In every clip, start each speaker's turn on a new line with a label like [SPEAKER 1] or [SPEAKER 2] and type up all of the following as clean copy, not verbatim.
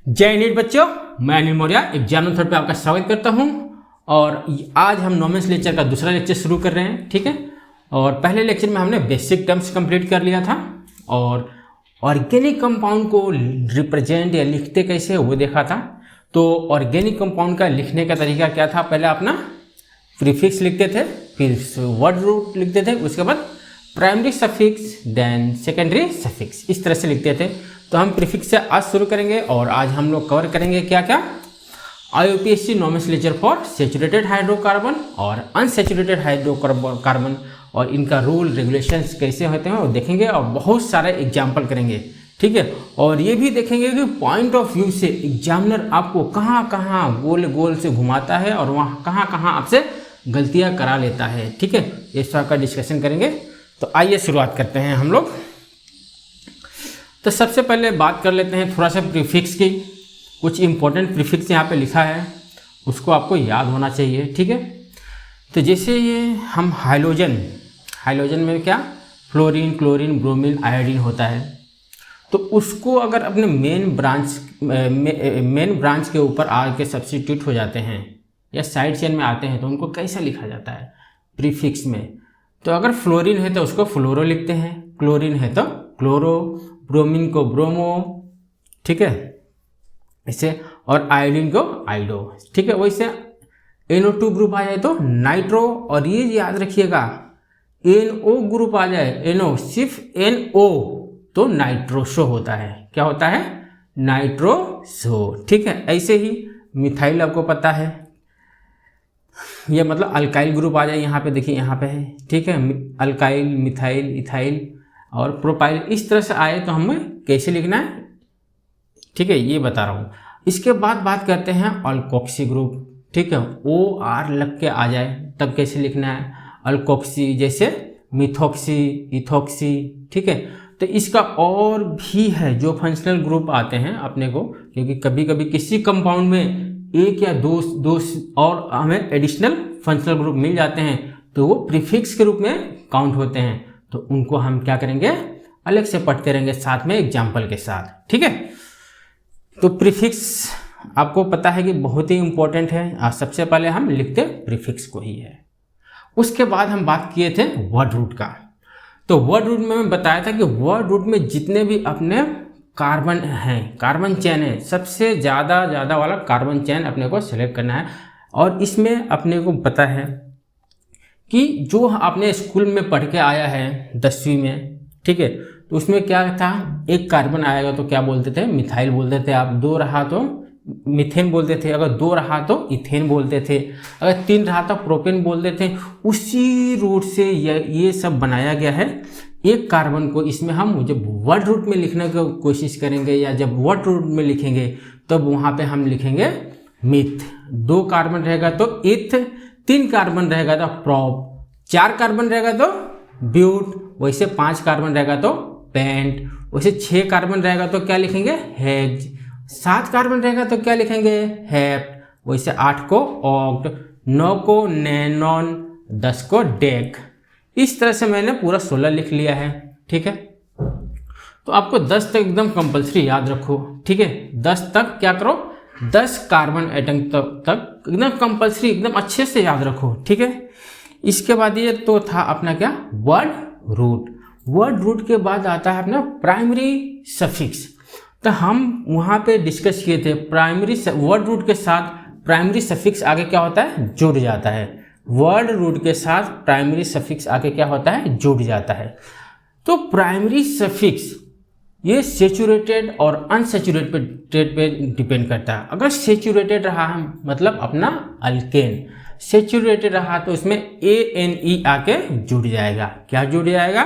[SPEAKER 1] जय नीट बच्चों, मैं अनिल मौर्य एग्जाम मेथड पे आपका स्वागत करता हूं। और आज हम नॉमेंस लेक्चर का दूसरा लेक्चर शुरू कर रहे हैं, ठीक है। और पहले लेक्चर में हमने बेसिक टर्म्स कंप्लीट कर लिया था और ऑर्गेनिक कंपाउंड को रिप्रेजेंट या लिखते कैसे वो देखा था। तो ऑर्गेनिक कंपाउंड का लिखने का तरीका क्या था, पहले अपना प्रीफिक्स लिखते थे, फिर वर्ड रूट लिखते थे, उसके बाद primary suffix then secondary suffix, इस तरह से लिखते थे। तो हम प्रीफिक्स से आज शुरू करेंगे और आज हम लोग कवर करेंगे क्या क्या, IUPAC nomenclature for saturated hydrocarbon और अनसैचुरेटेड हाइड्रोकार्बन और इनका रूल रेगुलेशंस कैसे होते हैं वो देखेंगे और बहुत सारे एग्जाम्पल करेंगे, ठीक है। और ये भी देखेंगे कि पॉइंट ऑफ व्यू से एग्जामिनर आपको कहाँ कहाँ गोल गोल से घुमाता है और वहाँ कहाँ कहाँ आपसे गलतियाँ करा लेता है, ठीक है। इस तरह का डिस्कशन करेंगे। तो आइए शुरुआत करते हैं हम लोग। तो सबसे पहले बात कर लेते हैं थोड़ा सा प्रीफिक्स की। कुछ इंपॉर्टेंट प्रीफिक्स यहाँ पे लिखा है, उसको आपको याद होना चाहिए, ठीक है। तो जैसे ये हम हाइलोजन में क्या फ्लोरीन, क्लोरीन, ब्रोमीन, आयोडीन होता है। तो उसको अगर अपने मेन ब्रांच के ऊपर आके सब्स्टिट्यूट हो जाते हैं या साइड चेन में आते हैं तो उनको कैसे लिखा जाता है प्रीफिक्स में। तो अगर फ्लोरीन है तो उसको फ्लोरो लिखते हैं, क्लोरीन है तो क्लोरो, ब्रोमीन को ब्रोमो, ठीक है, इसे, और आयोडीन को आइडो, ठीक है। वैसे NO2 ग्रुप आ जाए तो नाइट्रो, और ये याद रखिएगा NO ग्रुप आ जाए, NO सिर्फ NO तो नाइट्रोसो होता है। क्या होता है? नाइट्रोसो, ठीक है। ऐसे ही मिथाइल आपको पता है, ये मतलब अल्काइल ग्रुप आ जाए, यहाँ पे देखिए, यहाँ पे है, ठीक है। अल्काइल, मिथाइल, इथाइल और प्रोपाइल, इस तरह से आए तो हमें कैसे लिखना है, ठीक है, ये बता रहा हूँ। इसके बाद बात करते हैं अल्कोक्सी ग्रुप, ठीक है। OR लग के आ जाए तब कैसे लिखना है अल्कोक्सी, जैसे मिथोक्सी, इथोक्सी, ठीक है। तो इसका और भी है जो फंक्शनल ग्रुप आते हैं अपने को, क्योंकि कभी कभी किसी कंपाउंड में एक या दो और हमें एडिशनल फंक्शनल ग्रुप मिल जाते हैं तो वो प्रीफिक्स के रूप में काउंट होते हैं। तो उनको हम क्या करेंगे, अलग से पढ़ते रहेंगे साथ में एग्जाम्पल के साथ, ठीक है। तो प्रीफिक्स आपको पता है कि बहुत ही इंपॉर्टेंट है। आज सबसे पहले हम लिखते प्रीफिक्स को ही है। उसके बाद हम बात किए थे वर्ड रूट का। तो वर्ड रूट में मैं बताया था कि वर्ड रूट में जितने भी अपने कार्बन हैं, कार्बन चेन है, सबसे ज़्यादा वाला कार्बन चेन अपने को सेलेक्ट करना है। और इसमें अपने को पता है कि जो आपने स्कूल में पढ़ के आया है 10वीं में, ठीक है, तो उसमें क्या था, एक कार्बन आएगा तो क्या बोलते थे, मिथाइल बोलते थे आप, 2 रहा तो मीथेन बोलते थे, अगर 2 रहा तो इथेन बोलते थे, अगर 3 रहा तो प्रोपेन बोलते थे। उसी रूट से ये सब बनाया गया है। एक कार्बन को इसमें हम जब वर्ड रूट में लिखने की कोशिश करेंगे या जब वर्ड रूट में लिखेंगे तब वहाँ पे हम लिखेंगे मिथ। 2 कार्बन रहेगा तो इथ, 3 कार्बन रहेगा तो प्रॉप, 4 कार्बन रहेगा तो ब्यूट, वैसे 5 कार्बन रहेगा तो पेंट, वैसे 6 कार्बन रहेगा तो क्या लिखेंगे, हेक्स, 7 कार्बन रहेगा तो क्या लिखेंगे, हेप्ट, वैसे 8 को ऑक्ट, 9 को नैनॉन, 10 को डेक। इस तरह से मैंने पूरा 16 लिख लिया है, ठीक है। तो आपको 10 तक एकदम कंपल्सरी याद रखो, ठीक है। 10 तक क्या करो, 10 कार्बन एटम तक एकदम कंपल्सरी, एकदम अच्छे से याद रखो, ठीक है। इसके बाद ये तो था अपना क्या, वर्ड रूट। वर्ड रूट के बाद आता है अपना प्राइमरी सफिक्स। तो हम वहाँ पे डिस्कस किए थे वर्ड रूट के साथ प्राइमरी सफिक्स आगे क्या होता है, जुड़ जाता है। वर्ड रूट के साथ प्राइमरी सफिक्स आगे क्या होता है, जुड़ जाता है। तो प्राइमरी सफिक्स ये सैचुरेटेड और अनसैचुरेटेड पे डिपेंड करता है। अगर सैचुरेटेड रहा मतलब अपना अल्केन, सैचुरेटेड रहा तो उसमें ANE आके जुड़ जाएगा। क्या जुड़ जाएगा,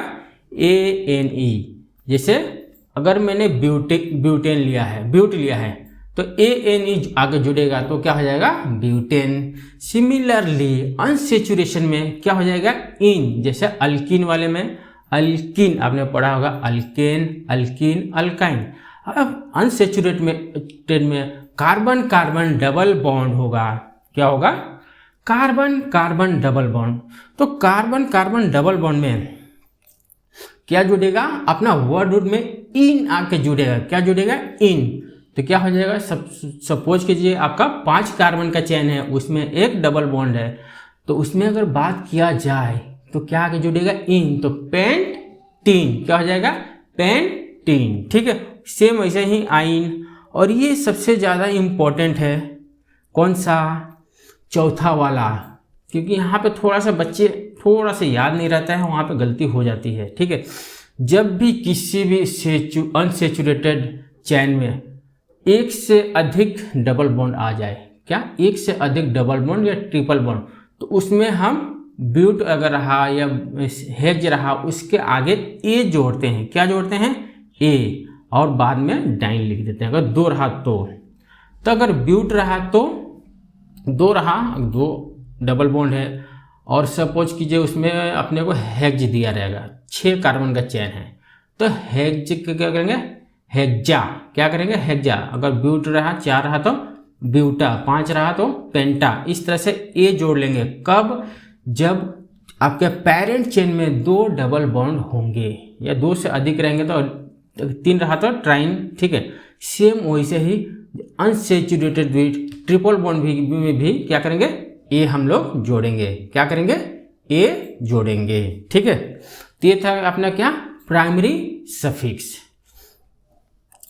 [SPEAKER 1] ANE। जैसे अगर मैंने ब्यूट लिया है तो ANE आगे जुड़ेगा तो क्या हो जाएगा, ब्यूटेन। सिमिलरली अनसैचुरेशन में क्या हो जाएगा, इन, जैसे अल्कीन वाले में अल्कीन आपने पढ़ा होगा, अल्केन, अल्कीन, अल्काइन। अब अनसैचुरेटेड में कार्बन कार्बन डबल बॉन्ड होगा। क्या होगा, कार्बन कार्बन डबल बॉन्ड। तो कार्बन कार्बन डबल बॉन्ड में क्या जुड़ेगा, अपना वर्ड रूट में इन आके जुड़ेगा। क्या जुड़ेगा, इन। तो क्या हो जाएगा, सपोज कीजिए आपका 5 कार्बन का चेन है, उसमें एक डबल बॉन्ड है, तो उसमें अगर बात किया जाए तो क्या आगे जुड़ेगा, इन, तो पेंटीन क्या हो जाएगा, पेंटीन। ठीक है, सेम वैसे ही आइन। और ये सबसे ज़्यादा इम्पोर्टेंट है, कौन सा, चौथा वाला, क्योंकि यहाँ पे थोड़ा सा बच्चे थोड़ा सा याद नहीं रहता है, वहाँ पे गलती हो जाती है। ठीक है, जब भी किसी भी अनसेचुरेटेड चैन में एक से अधिक डबल बॉन्ड आ जाए, क्या, एक से अधिक डबल बॉन्ड या ट्रिपल बॉन्ड, तो उसमें हम ब्यूट अगर रहा या हेक्स रहा, उसके आगे ए जोड़ते हैं। क्या जोड़ते हैं, ए, और बाद में डाइन लिख देते हैं। अगर 2 रहा तो अगर ब्यूट रहा तो 2 रहा, 2 डबल बॉन्ड है, और सपोज कीजिए उसमें अपने को हेक्स दिया रहेगा, 6 कार्बन का चेन है, तो हेक्स क्या करेंगे, हेक्जा, क्या करेंगे, हेक्जा। अगर ब्यूट रहा 4 रहा तो ब्यूटा, 5 रहा तो पेंटा। इस तरह से ए जोड़ लेंगे, कब, जब आपके पेरेंट चेन में 2 डबल बॉन्ड होंगे, या 2 से अधिक रहेंगे तो 3 रहा तो ट्राइन। ठीक है, सेम वैसे ही अनसेचुरेटेड विथ ट्रिपल बॉन्ड में भी क्या करेंगे, ए हम लोग जोड़ेंगे। क्या करेंगे, ए जोड़ेंगे। ठीक है, तो ये था अपना क्या, प्राइमरी सफिक्स।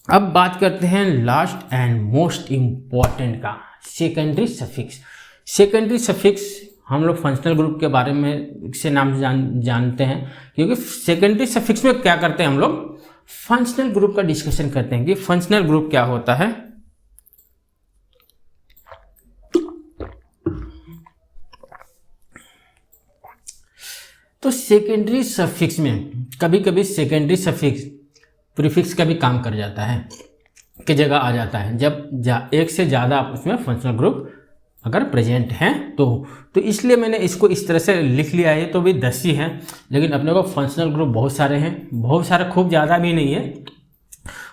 [SPEAKER 1] अब बात करते हैं लास्ट एंड मोस्ट इम्पॉर्टेंट का, सेकेंडरी सफिक्स। सेकेंडरी सफिक्स हम लोग फंक्शनल ग्रुप के बारे में से नाम जानते हैं, क्योंकि सेकेंडरी सफिक्स में क्या करते हैं हम लोग, फंक्शनल ग्रुप का डिस्कशन करते हैं कि फंक्शनल ग्रुप क्या होता है। तो सेकेंडरी सफिक्स में कभी कभी सेकेंडरी सफिक्स प्रीफिक्स का भी काम कर जाता है, की जगह आ जाता है, जब एक से ज़्यादा उसमें फंक्शनल ग्रुप अगर प्रेजेंट हैं तो इसलिए मैंने इसको इस तरह से लिख लिया है। तो भी 10 ही हैं, लेकिन अपने को फंक्शनल ग्रुप बहुत सारे हैं, बहुत सारे, खूब ज़्यादा भी नहीं है,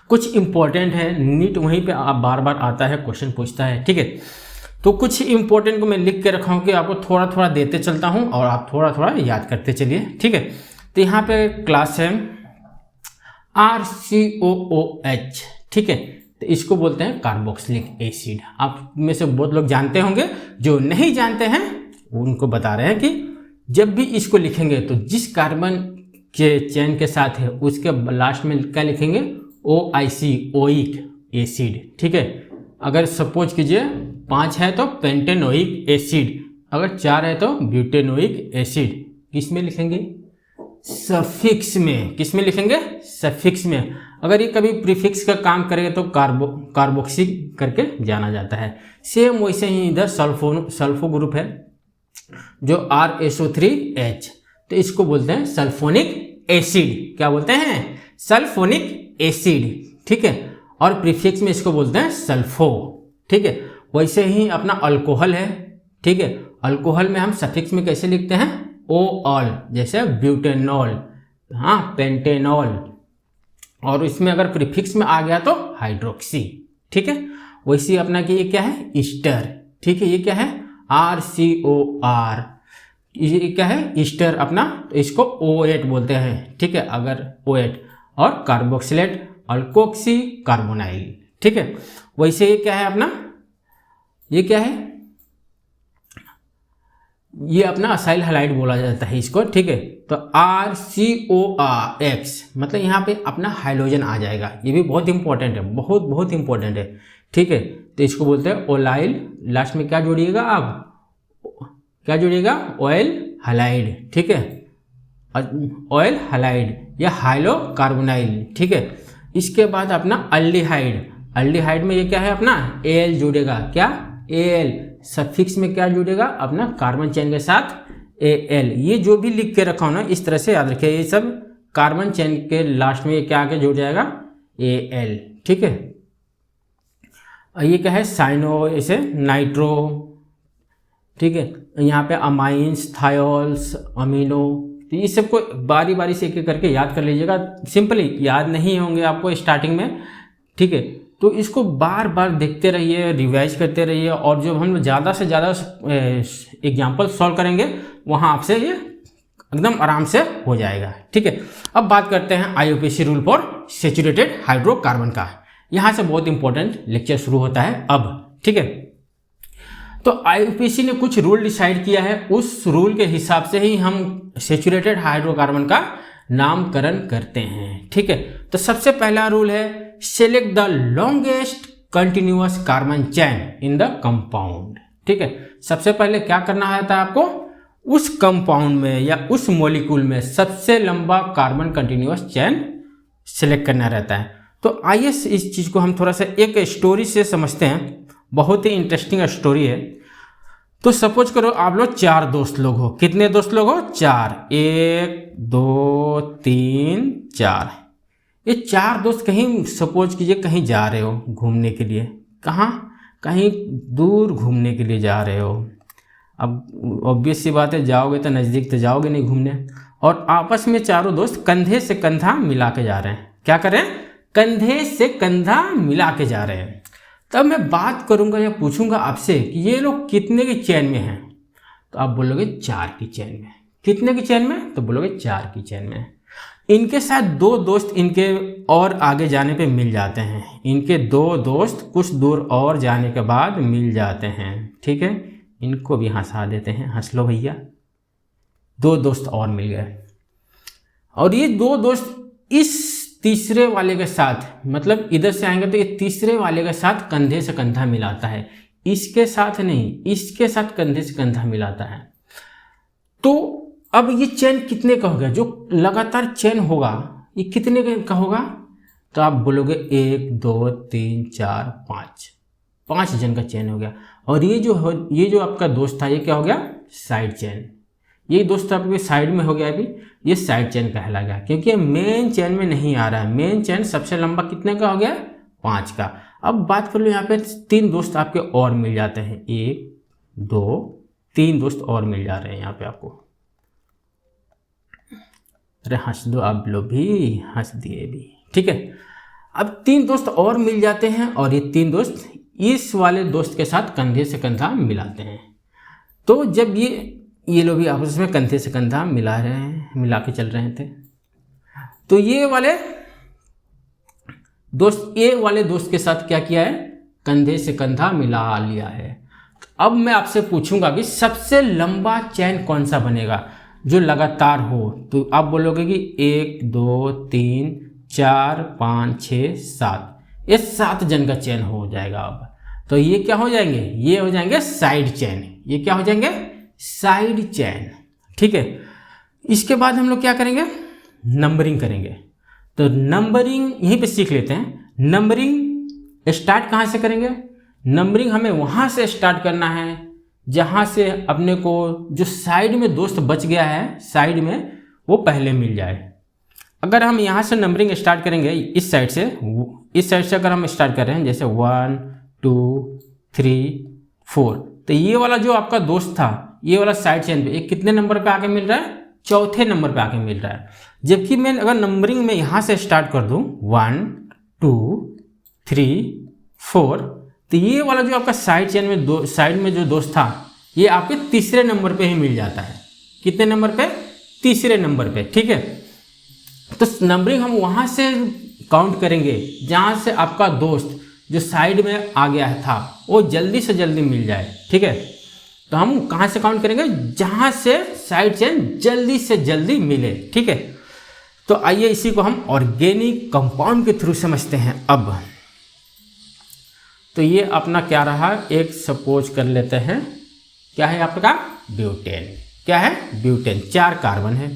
[SPEAKER 1] कुछ इंपॉर्टेंट है। नीट वहीं पे आप बार बार आता है, क्वेश्चन पूछता है। ठीक है, तो कुछ इंपॉर्टेंट को मैं लिख के रखा हूँ कि आपको थोड़ा थोड़ा देते चलता हूँ और आप थोड़ा थोड़ा याद करते चलिए। ठीक है, तो यहाँ पे क्लास है RCOOH। ठीक है, तो इसको बोलते हैं कार्बोक्सिलिक एसिड। आप में से बहुत लोग जानते होंगे, जो नहीं जानते हैं उनको बता रहे हैं कि जब भी इसको लिखेंगे तो जिस कार्बन के चेन के साथ है उसके लास्ट में क्या लिखेंगे, OIC, ओइक एसिड। ठीक है, अगर सपोज कीजिए 5 है तो पेंटेनोइक एसिड, अगर 4 है तो ब्यूटेनोइक एसिड। किस में लिखेंगे, सफिक्स में। किस में लिखेंगे, सफिक्स में। अगर ये कभी प्रीफिक्स का काम करेगा तो कार्बोक्सी करके जाना जाता है। सेम वैसे ही इधर सल्फो ग्रुप है जो RSO3H, तो इसको बोलते हैं सल्फोनिक एसिड। क्या बोलते हैं, सल्फोनिक एसिड। ठीक है, और प्रीफिक्स में इसको बोलते हैं सल्फो। ठीक है, वैसे ही अपना अल्कोहल है। ठीक है, अल्कोहल में हम सफिक्स में कैसे लिखते हैं, OL, जैसे ब्यूटेनॉल, हाँ, पेंटेनॉल, और इसमें अगर प्रीफिक्स में आ गया तो हाइड्रोक्सी। ठीक है, वैसे अपना कि ये क्या है, ईस्टर। ठीक है, ये क्या है, RCOR, ये क्या है, ईस्टर अपना, तो इसको O8 बोलते हैं। ठीक है, अगर O8, और कार्बोक्सिलेट अल्कोक्सी कार्बोनाइल। ठीक है, वैसे ये क्या है अपना, ये क्या है, ये अपना असाइल हैलाइड बोला जाता है इसको। ठीक है, तो RCORX, मतलब यहाँ पे अपना हाइड्रोजन आ जाएगा। ये भी बहुत इंपॉर्टेंट है, बहुत बहुत इंपॉर्टेंट है। ठीक है, तो इसको बोलते हैं ओलाइल। लास्ट में क्या जोड़िएगा आप, क्या जोड़िएगा, ऑयल हैलाइड। ठीक है, ऑयल हैलाइड या हाइलोकार्बोनाइल। ठीक है, इसके बाद अपना अल्डिहाइड। अल्डिहाइड में ये क्या है अपना, Al जुड़ेगा। क्या, Al। सफिक्स में क्या जुड़ेगा, अपना कार्बन चेन के साथ Al। ये जो भी लिख के रखा हूं ना, इस तरह से याद रखिए, ये सब कार्बन चेन के लास्ट में ये क्या आके जुड़ जाएगा, Al। ठीक है, ये क्या है, साइनो, इसे नाइट्रो। ठीक है, यहाँ पे अमाइंस, थायोल्स, अमीनो, तो ये सबको बारी बारी से एक एक करके याद कर लीजिएगा। सिंपली याद नहीं होंगे आपको स्टार्टिंग में। ठीक है, तो इसको बार बार देखते रहिए, रिवाइज करते रहिए, और जब हम ज़्यादा से ज़्यादा एग्जाम्पल सॉल्व करेंगे वहाँ आपसे ये एकदम आराम से हो जाएगा। ठीक है, अब बात करते हैं IUPAC rule for saturated hydrocarbon का। यहाँ से बहुत इंपॉर्टेंट लेक्चर शुरू होता है अब, ठीक है। तो आईयूपीएसी ने कुछ रूल डिसाइड किया है, उस रूल के हिसाब से ही हम सैचुरेटेड हाइड्रोकार्बन का नामकरण करते हैं, ठीक है। तो सबसे पहला रूल है select the longest continuous carbon chain in the compound, ठीक है। सबसे पहले क्या करना रहता है आपको, उस कंपाउंड में या उस मॉलिक्यूल में सबसे लंबा कार्बन कंटिन्यूअस चेन सेलेक्ट करना रहता है। तो आइए इस चीज़ को हम थोड़ा सा एक स्टोरी से समझते हैं, बहुत ही इंटरेस्टिंग स्टोरी है। तो सपोज करो आप लोग 4 दोस्त लोग हो, कितने दोस्त लोग हो, 4, 1 2 3 4। ये 4 दोस्त कहीं सपोज कीजिए कहीं जा रहे हो घूमने के लिए, कहाँ, कहीं दूर घूमने के लिए जा रहे हो। अब ऑब्वियस सी बात है, जाओगे तो नज़दीक तो जाओगे नहीं घूमने, और आपस में चारों दोस्त कंधे से कंधा मिला के जा रहे हैं। क्या करें, कंधे से कंधा मिला के जा रहे हैं। तब मैं बात करूंगा या पूछूंगा आपसे कि ये लोग कितने की चेन में हैं, तो आप बोलोगे 4 की चेन में। कितने की चेन में, तो बोलोगे 4 की चेन में। इनके साथ 2 दोस्त इनके और आगे जाने पे मिल जाते हैं, इनके 2 दोस्त कुछ दूर और जाने के बाद मिल जाते हैं, ठीक है। इनको भी हंसा देते हैं, हंस लो भैया, 2 दोस्त और मिल गए। और ये 2 दोस्त इस तीसरे वाले के साथ, मतलब इधर से आएंगे तो ये तीसरे वाले के साथ कंधे से कंधा मिलाता है, इसके साथ नहीं, इसके साथ कंधे से कंधा मिलाता है। तो अब ये चेन कितने का होगा, जो लगातार चेन होगा ये कितने का होगा, तो आप बोलोगे 1 2 3 4 5 जन का चेन हो गया। और ये जो आपका दोस्त था ये क्या हो गया, साइड चेन। ये दोस्त आपके साइड में हो गया, अभी ये साइड चेन कहला गया, क्योंकि मेन चेन में नहीं आ रहा है। मेन चेन सबसे लंबा कितने का हो गया, 5 का। अब बात कर लो, यहाँ पे 3 दोस्त आपके और मिल जाते हैं, 1 2 3 दोस्त और मिल जा रहे हैं यहाँ पे आपको। अरे हंस दो आप लोग भी, हंस दिए भी, ठीक है। अब 3 दोस्त और मिल जाते हैं, और ये 3 दोस्त इस वाले दोस्त के साथ कंधे से कंधा मिलाते हैं। तो जब ये लोग भी आपस में कंधे से कंधा मिला के चल रहे थे, तो ये वाले दोस्त के साथ क्या किया है, कंधे से कंधा मिला लिया है। अब मैं आपसे पूछूंगा कि सबसे लंबा चेन कौन सा बनेगा जो लगातार हो, तो आप बोलोगे कि 1 2 3 4 5 6 7, ये 7 जन का चेन हो जाएगा। अब तो ये क्या हो जाएंगे, ये हो जाएंगे साइड चेन। ये क्या हो जाएंगे, साइड चेन, ठीक है। इसके बाद हम लोग क्या करेंगे, नंबरिंग करेंगे। तो नंबरिंग यहीं पे सीख लेते हैं। नंबरिंग स्टार्ट कहाँ से करेंगे, नंबरिंग हमें वहाँ से स्टार्ट करना है जहाँ से अपने को जो साइड में दोस्त बच गया है, साइड में वो पहले मिल जाए। अगर हम यहाँ से नंबरिंग स्टार्ट करेंगे, इस साइड से अगर हम स्टार्ट कर रहे हैं, जैसे 1 2 3 4, तो ये वाला जो आपका दोस्त था, ये वाला साइड चेन पे एक कितने नंबर पे आके मिल रहा है, 4थे नंबर पे आके मिल रहा है। जबकि मैं अगर नंबरिंग में यहाँ से स्टार्ट कर दूँ 1 2 3 4, तो ये वाला जो आपका साइड चेन में साइड में जो दोस्त था, ये आपके तीसरे नंबर पे ही मिल जाता है। कितने नंबर पे, तीसरे नंबर पे, ठीक है। तो नंबरिंग हम वहाँ से काउंट करेंगे जहाँ से आपका दोस्त जो साइड में आ गया था वो जल्दी से जल्दी मिल जाए, ठीक है। तो हम कहाँ से काउंट करेंगे, जहाँ से साइड चेन जल्दी से जल्दी मिले, ठीक है। तो आइए इसी को हम ऑर्गेनिक कंपाउंड के थ्रू समझते हैं। अब तो ये अपना क्या रहा, एक सपोज कर लेते हैं, क्या है आपका, ब्यूटेन। क्या है, ब्यूटेन, 4 कार्बन है,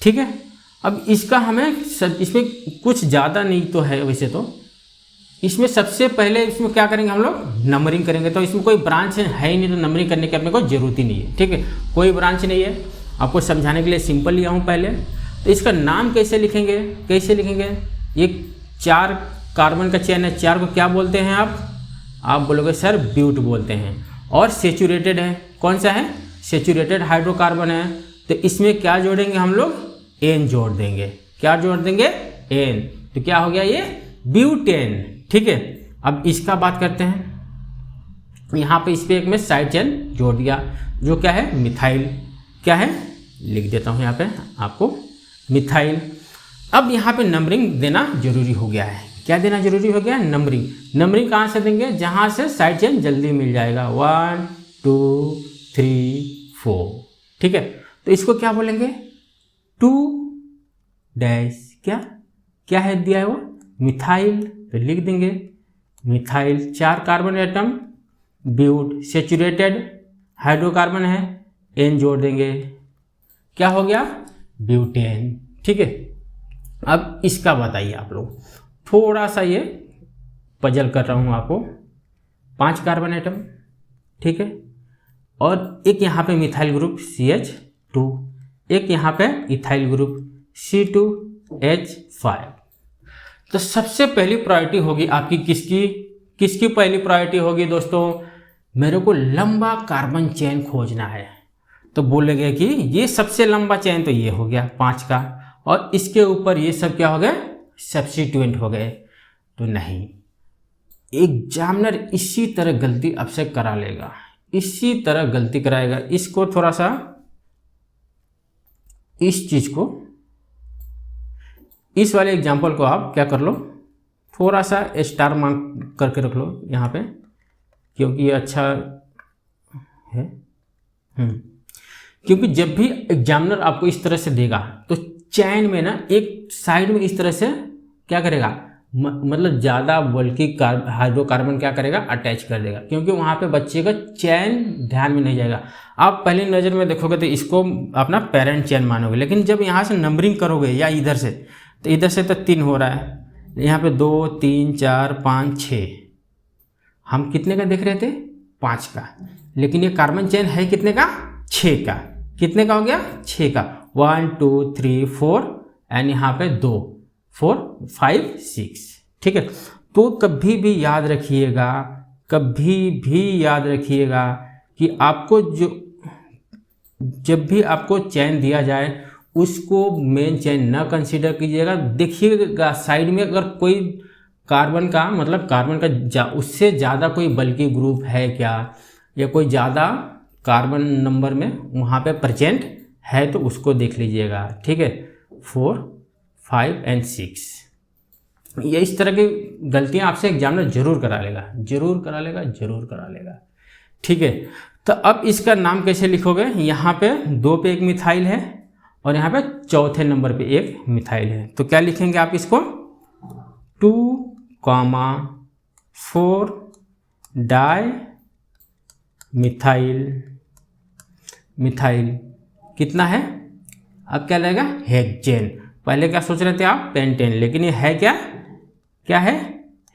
[SPEAKER 1] ठीक है। अब इसका हमें इसमें कुछ ज़्यादा नहीं तो है वैसे, तो इसमें सबसे पहले इसमें क्या करेंगे हम लोग, नंबरिंग करेंगे। तो इसमें कोई ब्रांच है ही नहीं, तो नंबरिंग करने की अपने को जरूरत ही नहीं है, ठीक है। कोई ब्रांच नहीं है, आपको समझाने के लिए सिंपल लिया हूँ पहले। तो इसका नाम कैसे लिखेंगे, ये 4 कार्बन का चेन है, 4 को क्या बोलते हैं आप बोलोगे सर ब्यूट बोलते हैं। और सेचुरेटेड है, कौन सा है, सेचुरेटेड हाइड्रोकार्बन है। तो इसमें क्या जोड़ेंगे हम लोग, एन जोड़ देंगे। क्या जोड़ देंगे, एन। तो क्या हो गया, ये ब्यूटेन, ठीक है। अब इसका बात करते हैं, यहाँ पे इस पे एक मैं साइड चेन जोड़ दिया, जो क्या है, मिथाइल। क्या है, लिख देता हूँ यहाँ पे आपको, मिथाइल। अब यहाँ पे नंबरिंग देना जरूरी हो गया है, क्या देना जरूरी हो गया, नंबरिंग। नंबरिंग कहाँ से देंगे, जहाँ से साइड चेन जल्दी मिल जाएगा, 1 2 3 4, ठीक है। तो इसको क्या बोलेंगे, 2 डैश क्या है दिया है वो, मिथाइल, तो लिख देंगे methyl, 4 carbon atom, but saturated hydrocarbon है, एन जोड़ देंगे, क्या हो गया, ब्यूटेन, ठीक है। अब इसका बताइए आप लोग, थोड़ा सा ये पजल कर रहा हूँ आपको, 5 कार्बन एटम, ठीक है, और एक यहाँ पे मिथाइल ग्रुप CH2, एक यहाँ पे इथाइल ग्रुप C2H5। तो सबसे पहली प्रायोरिटी होगी आपकी किसकी पहली प्रायोरिटी होगी दोस्तों, मेरे को लंबा कार्बन चेन खोजना है। तो बोलेंगे कि ये सबसे लंबा चेन तो ये हो गया 5 का, और इसके ऊपर ये सब क्या हो गए, सब्स्टिट्यूएंट हो गए। तो नहीं, एग्जामिनर इसी तरह गलती आपसे करा लेगा, इसी तरह गलती कराएगा। इसको थोड़ा सा, इस चीज को, इस वाले एग्जाम्पल को आप क्या कर लो, थोड़ा सा स्टार मार्क करके रख लो यहाँ पे, क्योंकि ये अच्छा है। क्योंकि जब भी एग्जामिनर आपको इस तरह से देगा तो चैन में ना एक साइड में इस तरह से क्या करेगा, मतलब ज़्यादा बल्कि हाइड्रोकार्बन क्या करेगा, अटैच कर देगा, क्योंकि वहाँ पे बच्चे का चैन ध्यान में नहीं जाएगा। आप पहली नज़र में देखोगे तो इसको अपना पेरेंट चैन मानोगे, लेकिन जब यहाँ से नंबरिंग करोगे या इधर से, तो इधर से तो 3 हो रहा है, यहाँ पे 2 3 4 5 6, हम कितने का देख रहे थे, 5 का, लेकिन ये कार्बन चेन है कितने का, 6 का। कितने का हो गया, 6 का, 1 2 3 4 एंड यहाँ पे 2 4 5 6, ठीक है। तो कभी भी याद रखिएगा, कभी भी याद रखिएगा कि आपको जब भी आपको चैन दिया जाए उसको मेन चैन ना कंसीडर कीजिएगा। देखिएगा साइड में अगर कोई कार्बन का, मतलब कार्बन का उससे ज़्यादा कोई बल्कि ग्रुप है क्या, या कोई ज़्यादा कार्बन नंबर में वहाँ पे प्रेजेंट है तो उसको देख लीजिएगा, ठीक है। 4 5 एंड 6, ये इस तरह की गलतियाँ आपसे एग्जामिनर जरूर करा लेगा, ठीक है। तो अब इसका नाम कैसे लिखोगे, यहाँ पे 2 पे एक मिथाइल है और यहाँ पे चौथे नंबर पे एक मिथाइल है, तो क्या लिखेंगे आप इसको, 2,4 डाई मिथाइल कितना है, अब क्या लगेगा, हेक्सेन। पहले क्या सोच रहे थे आप, पेंटेन, लेकिन ये है क्या है,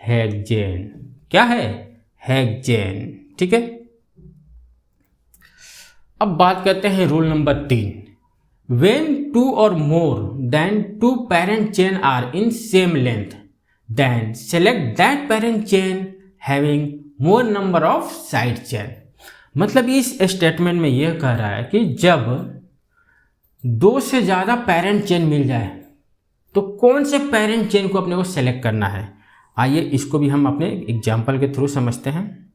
[SPEAKER 1] हेक्सेन, क्या है, हेक्सेन, ठीक है। अब बात करते हैं rule number 3, when 2 or more than 2 parent chain are in same length, then select that parent chain having more number of side chain। मतलब इस स्टेटमेंट में यह कह रहा है कि जब 2 से ज़्यादा पेरेंट चेन मिल जाए तो कौन से पेरेंट चेन को अपने को सेलेक्ट करना है। आइए इसको भी हम अपने एग्जाम्पल के थ्रू समझते हैं।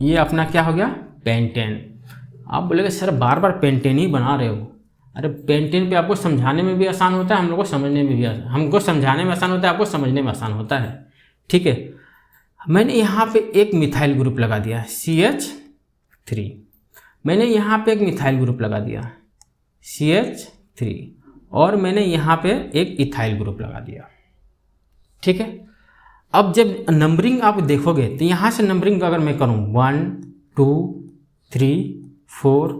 [SPEAKER 1] ये अपना क्या हो गया, पेंटेन। आप बोलेंगे सर बार बार पेंटेन ही बना रहे हो, अरे पेंटेन पे आपको समझाने में भी आसान होता है, हम लोग को समझने में भी हमको समझाने में आसान होता है, आपको समझने में आसान होता है, ठीक है। मैंने यहाँ पे एक मिथाइल ग्रुप लगा दिया CH3, मैंने यहाँ पे एक मिथाइल ग्रुप लगा दिया CH3, और मैंने यहाँ पे एक इथाइल ग्रुप लगा दिया, ठीक है। अब जब नंबरिंग आप देखोगे तो यहाँ से नंबरिंग अगर मैं करूँ 1 2 3 4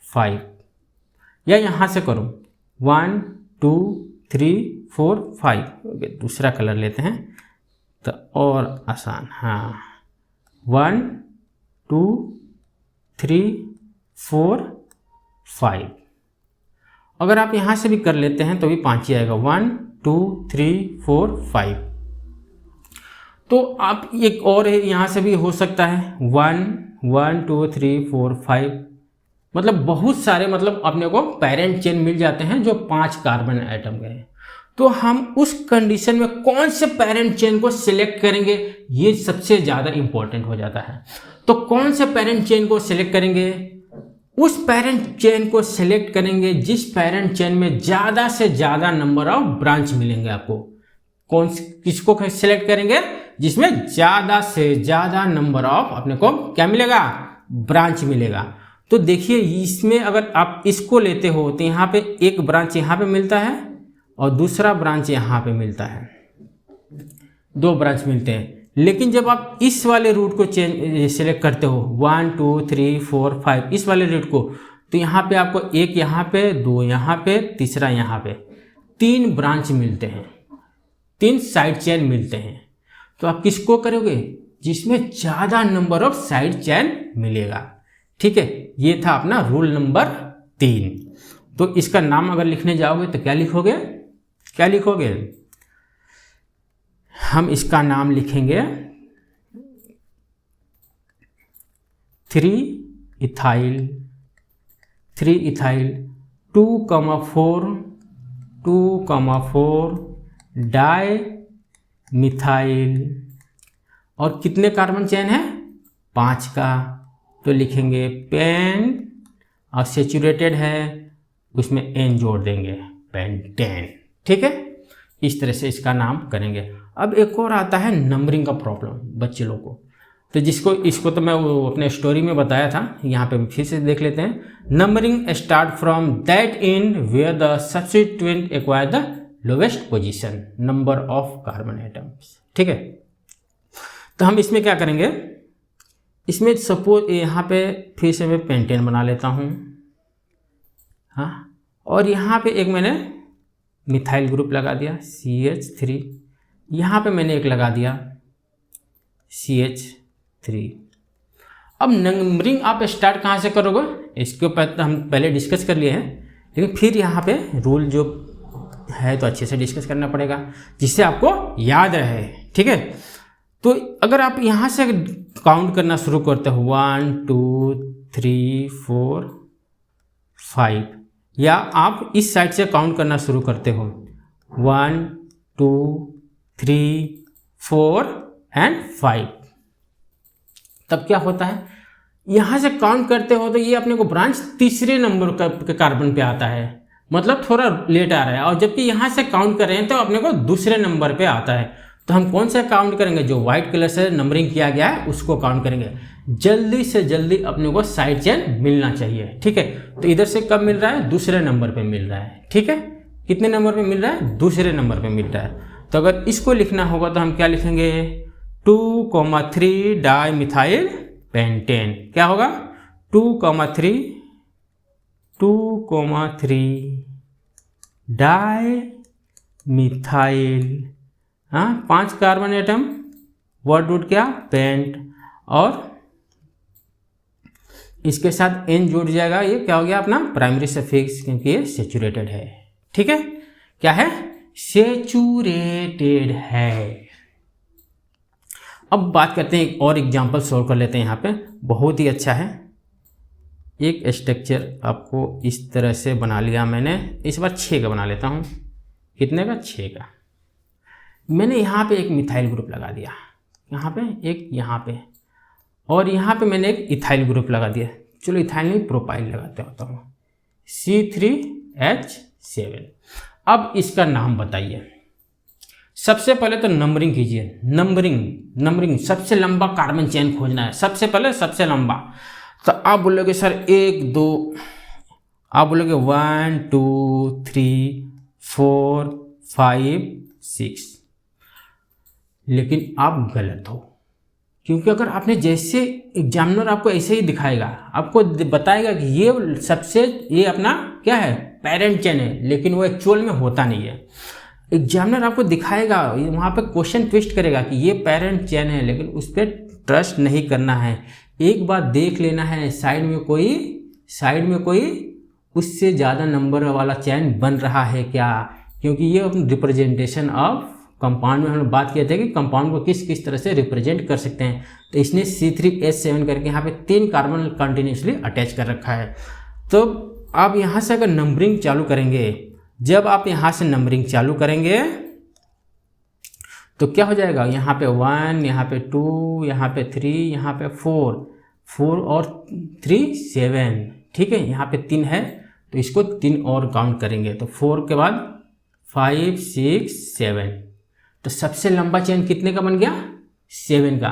[SPEAKER 1] 5, या यहाँ से करूँ 1 2 3 4 5, दूसरा कलर लेते हैं तो और आसान, हाँ 1 2 3 4 5। अगर आप यहाँ से भी कर लेते हैं तो भी 5 ही आएगा, 1 2 3 4 5। तो आप एक और यहाँ से भी हो सकता है 1 1 2 3 4 5, मतलब बहुत सारे, मतलब अपने को पेरेंट चेन मिल जाते हैं जो 5 कार्बन एटम के हैं। तो हम उस कंडीशन में कौन से पेरेंट चेन को सिलेक्ट करेंगे, ये सबसे ज़्यादा इंपॉर्टेंट हो जाता है। तो कौन से पेरेंट चेन को सिलेक्ट करेंगे, उस पेरेंट चेन को सिलेक्ट करेंगे जिस पेरेंट चेन में ज़्यादा से ज़्यादा नंबर ऑफ ब्रांच मिलेंगे आपको। किसको सिलेक्ट करेंगे? जिसमें ज़्यादा से ज़्यादा नंबर ऑफ अपने को क्या मिलेगा? ब्रांच मिलेगा। तो देखिए इसमें अगर आप इसको लेते हो तो यहाँ पे एक ब्रांच यहाँ पे मिलता है और दूसरा ब्रांच यहाँ पे मिलता है, 2 ब्रांच मिलते हैं। लेकिन जब आप इस वाले रूट को सिलेक्ट करते हो 1 2 3 4 5 इस वाले रूट को, तो यहाँ पे आपको एक यहाँ पे, 2 यहाँ पे, तीसरा यहाँ पे, 3 ब्रांच मिलते हैं, 3 साइड चेन मिलते हैं। तो आप किसको करोगे? जिसमें ज़्यादा नंबर ऑफ साइड चेन मिलेगा। ठीक है, ये था अपना रूल नंबर 3। तो इसका नाम अगर लिखने जाओगे तो क्या लिखोगे? क्या लिखोगे? हम इसका नाम लिखेंगे 3 इथाइल 2,4 डाई मिथाइल। और कितने कार्बन चेन है? 5 का। तो लिखेंगे पेन और सेचुरेटेड है उसमें एन जोड़ देंगे, पेंटेन। ठीक है, इस तरह से इसका नाम करेंगे। अब एक और आता है नंबरिंग का प्रॉब्लम बच्चे लोग को, तो इसको तो मैं वो अपने स्टोरी में बताया था, यहाँ पे फिर से देख लेते हैं। Numbering start from that in where the substituent acquire the lowest position number of carbon atoms. ठीक है, तो हम इसमें क्या करेंगे? इसमें सपोज यहाँ पे फिर से मैं पेंटेन बना लेता हूँ, हाँ, और यहाँ पे एक मैंने मिथाइल ग्रुप लगा दिया CH3, यहाँ पे मैंने एक लगा दिया CH3। अब नंबरिंग आप स्टार्ट कहाँ से करोगे? इसके ऊपर हम पहले डिस्कस कर लिए हैं, लेकिन फिर यहाँ पे रूल जो है तो अच्छे से डिस्कस करना पड़ेगा जिससे आपको याद रहे। ठीक है, तो अगर आप यहाँ से काउंट करना शुरू करते हो 1 2 3 4 5, या आप इस साइड से काउंट करना शुरू करते हो 1 2 3 4 एंड 5, तब क्या होता है? यहाँ से काउंट करते हो तो ये अपने को ब्रांच तीसरे नंबर के कार्बन पे आता है, मतलब थोड़ा लेट आ रहा है। और जबकि यहाँ से काउंट कर रहे हैं तो अपने को दूसरे नंबर पे आता है। तो हम कौन सा काउंट करेंगे? जो व्हाइट कलर से नंबरिंग किया गया है उसको काउंट करेंगे। जल्दी से जल्दी अपने को साइड चेन मिलना चाहिए। ठीक है, तो इधर से कब मिल रहा है? दूसरे नंबर पे मिल रहा है। ठीक है, कितने नंबर पे मिल रहा है? दूसरे नंबर पे मिल रहा है। तो अगर इसको लिखना होगा तो हम क्या लिखेंगे? 2,3 डाई मिथाइल पेंटेन। क्या होगा? 2,3 डाई मिथाइल, हाँ, 5 कार्बन एटम, वर्ड रूट क्या? पेंट, और इसके साथ एन जुड़ जाएगा। ये क्या हो गया? अपना प्राइमरी सफिक्स, क्योंकि ये सेचुरेटेड है। ठीक है, क्या है? सेचुरेटेड है। अब बात करते हैं, एक और एग्जांपल सॉल्व कर लेते हैं। यहाँ पे बहुत ही अच्छा है, एक स्ट्रक्चर आपको इस तरह से बना लिया मैंने। इस बार 6 का बना लेता हूँ। कितने का? 6 का। मैंने यहाँ पे एक मिथाइल ग्रुप लगा दिया, यहाँ पे एक, यहाँ पे, और यहाँ पे मैंने एक इथाइल ग्रुप लगा दिया। चलो इथाइल नहीं, प्रोपाइल लगाते होता हूँ, C3H7। अब इसका नाम बताइए। सबसे पहले तो नंबरिंग कीजिए। नंबरिंग सबसे लंबा कार्बन चेन खोजना है, सबसे पहले सबसे लंबा। तो आप बोलोगे सर 1 2, आप बोलोगे 1 2 3 4 5 6, लेकिन आप गलत हो। क्योंकि अगर आपने, जैसे एग्जामिनर आपको ऐसे ही दिखाएगा, आपको बताएगा कि ये सबसे, ये अपना क्या है? पेरेंट चेन है, लेकिन वो एक्चुअल में होता नहीं है। एग्जामिनर आपको दिखाएगा, वहाँ पे क्वेश्चन ट्विस्ट करेगा कि ये पेरेंट चेन है, लेकिन उस पर ट्रस्ट नहीं करना है। एक बार देख लेना है साइड में कोई उससे ज़्यादा नंबर वाला चेन बन रहा है क्या, क्योंकि ये रिप्रेजेंटेशन ऑफ कंपाउंड में हम लोग बात किए थे कि कंपाउंड को किस किस तरह से रिप्रेजेंट कर सकते हैं। तो इसने C3H7 करके यहाँ पे 3 कार्बन कंटिन्यूसली अटैच कर रखा है। तो आप यहाँ से अगर नंबरिंग चालू करेंगे, जब आप यहाँ से नंबरिंग चालू करेंगे तो क्या हो जाएगा? यहाँ पे 1, यहाँ पे 2, यहाँ पे 3, यहाँ पे 4 और 3 7। ठीक है, यहाँ पे 3 है तो इसको 3 और काउंट करेंगे, तो 4 के बाद 5 6 7, तो सबसे लंबा चेन कितने का बन गया? 7 का।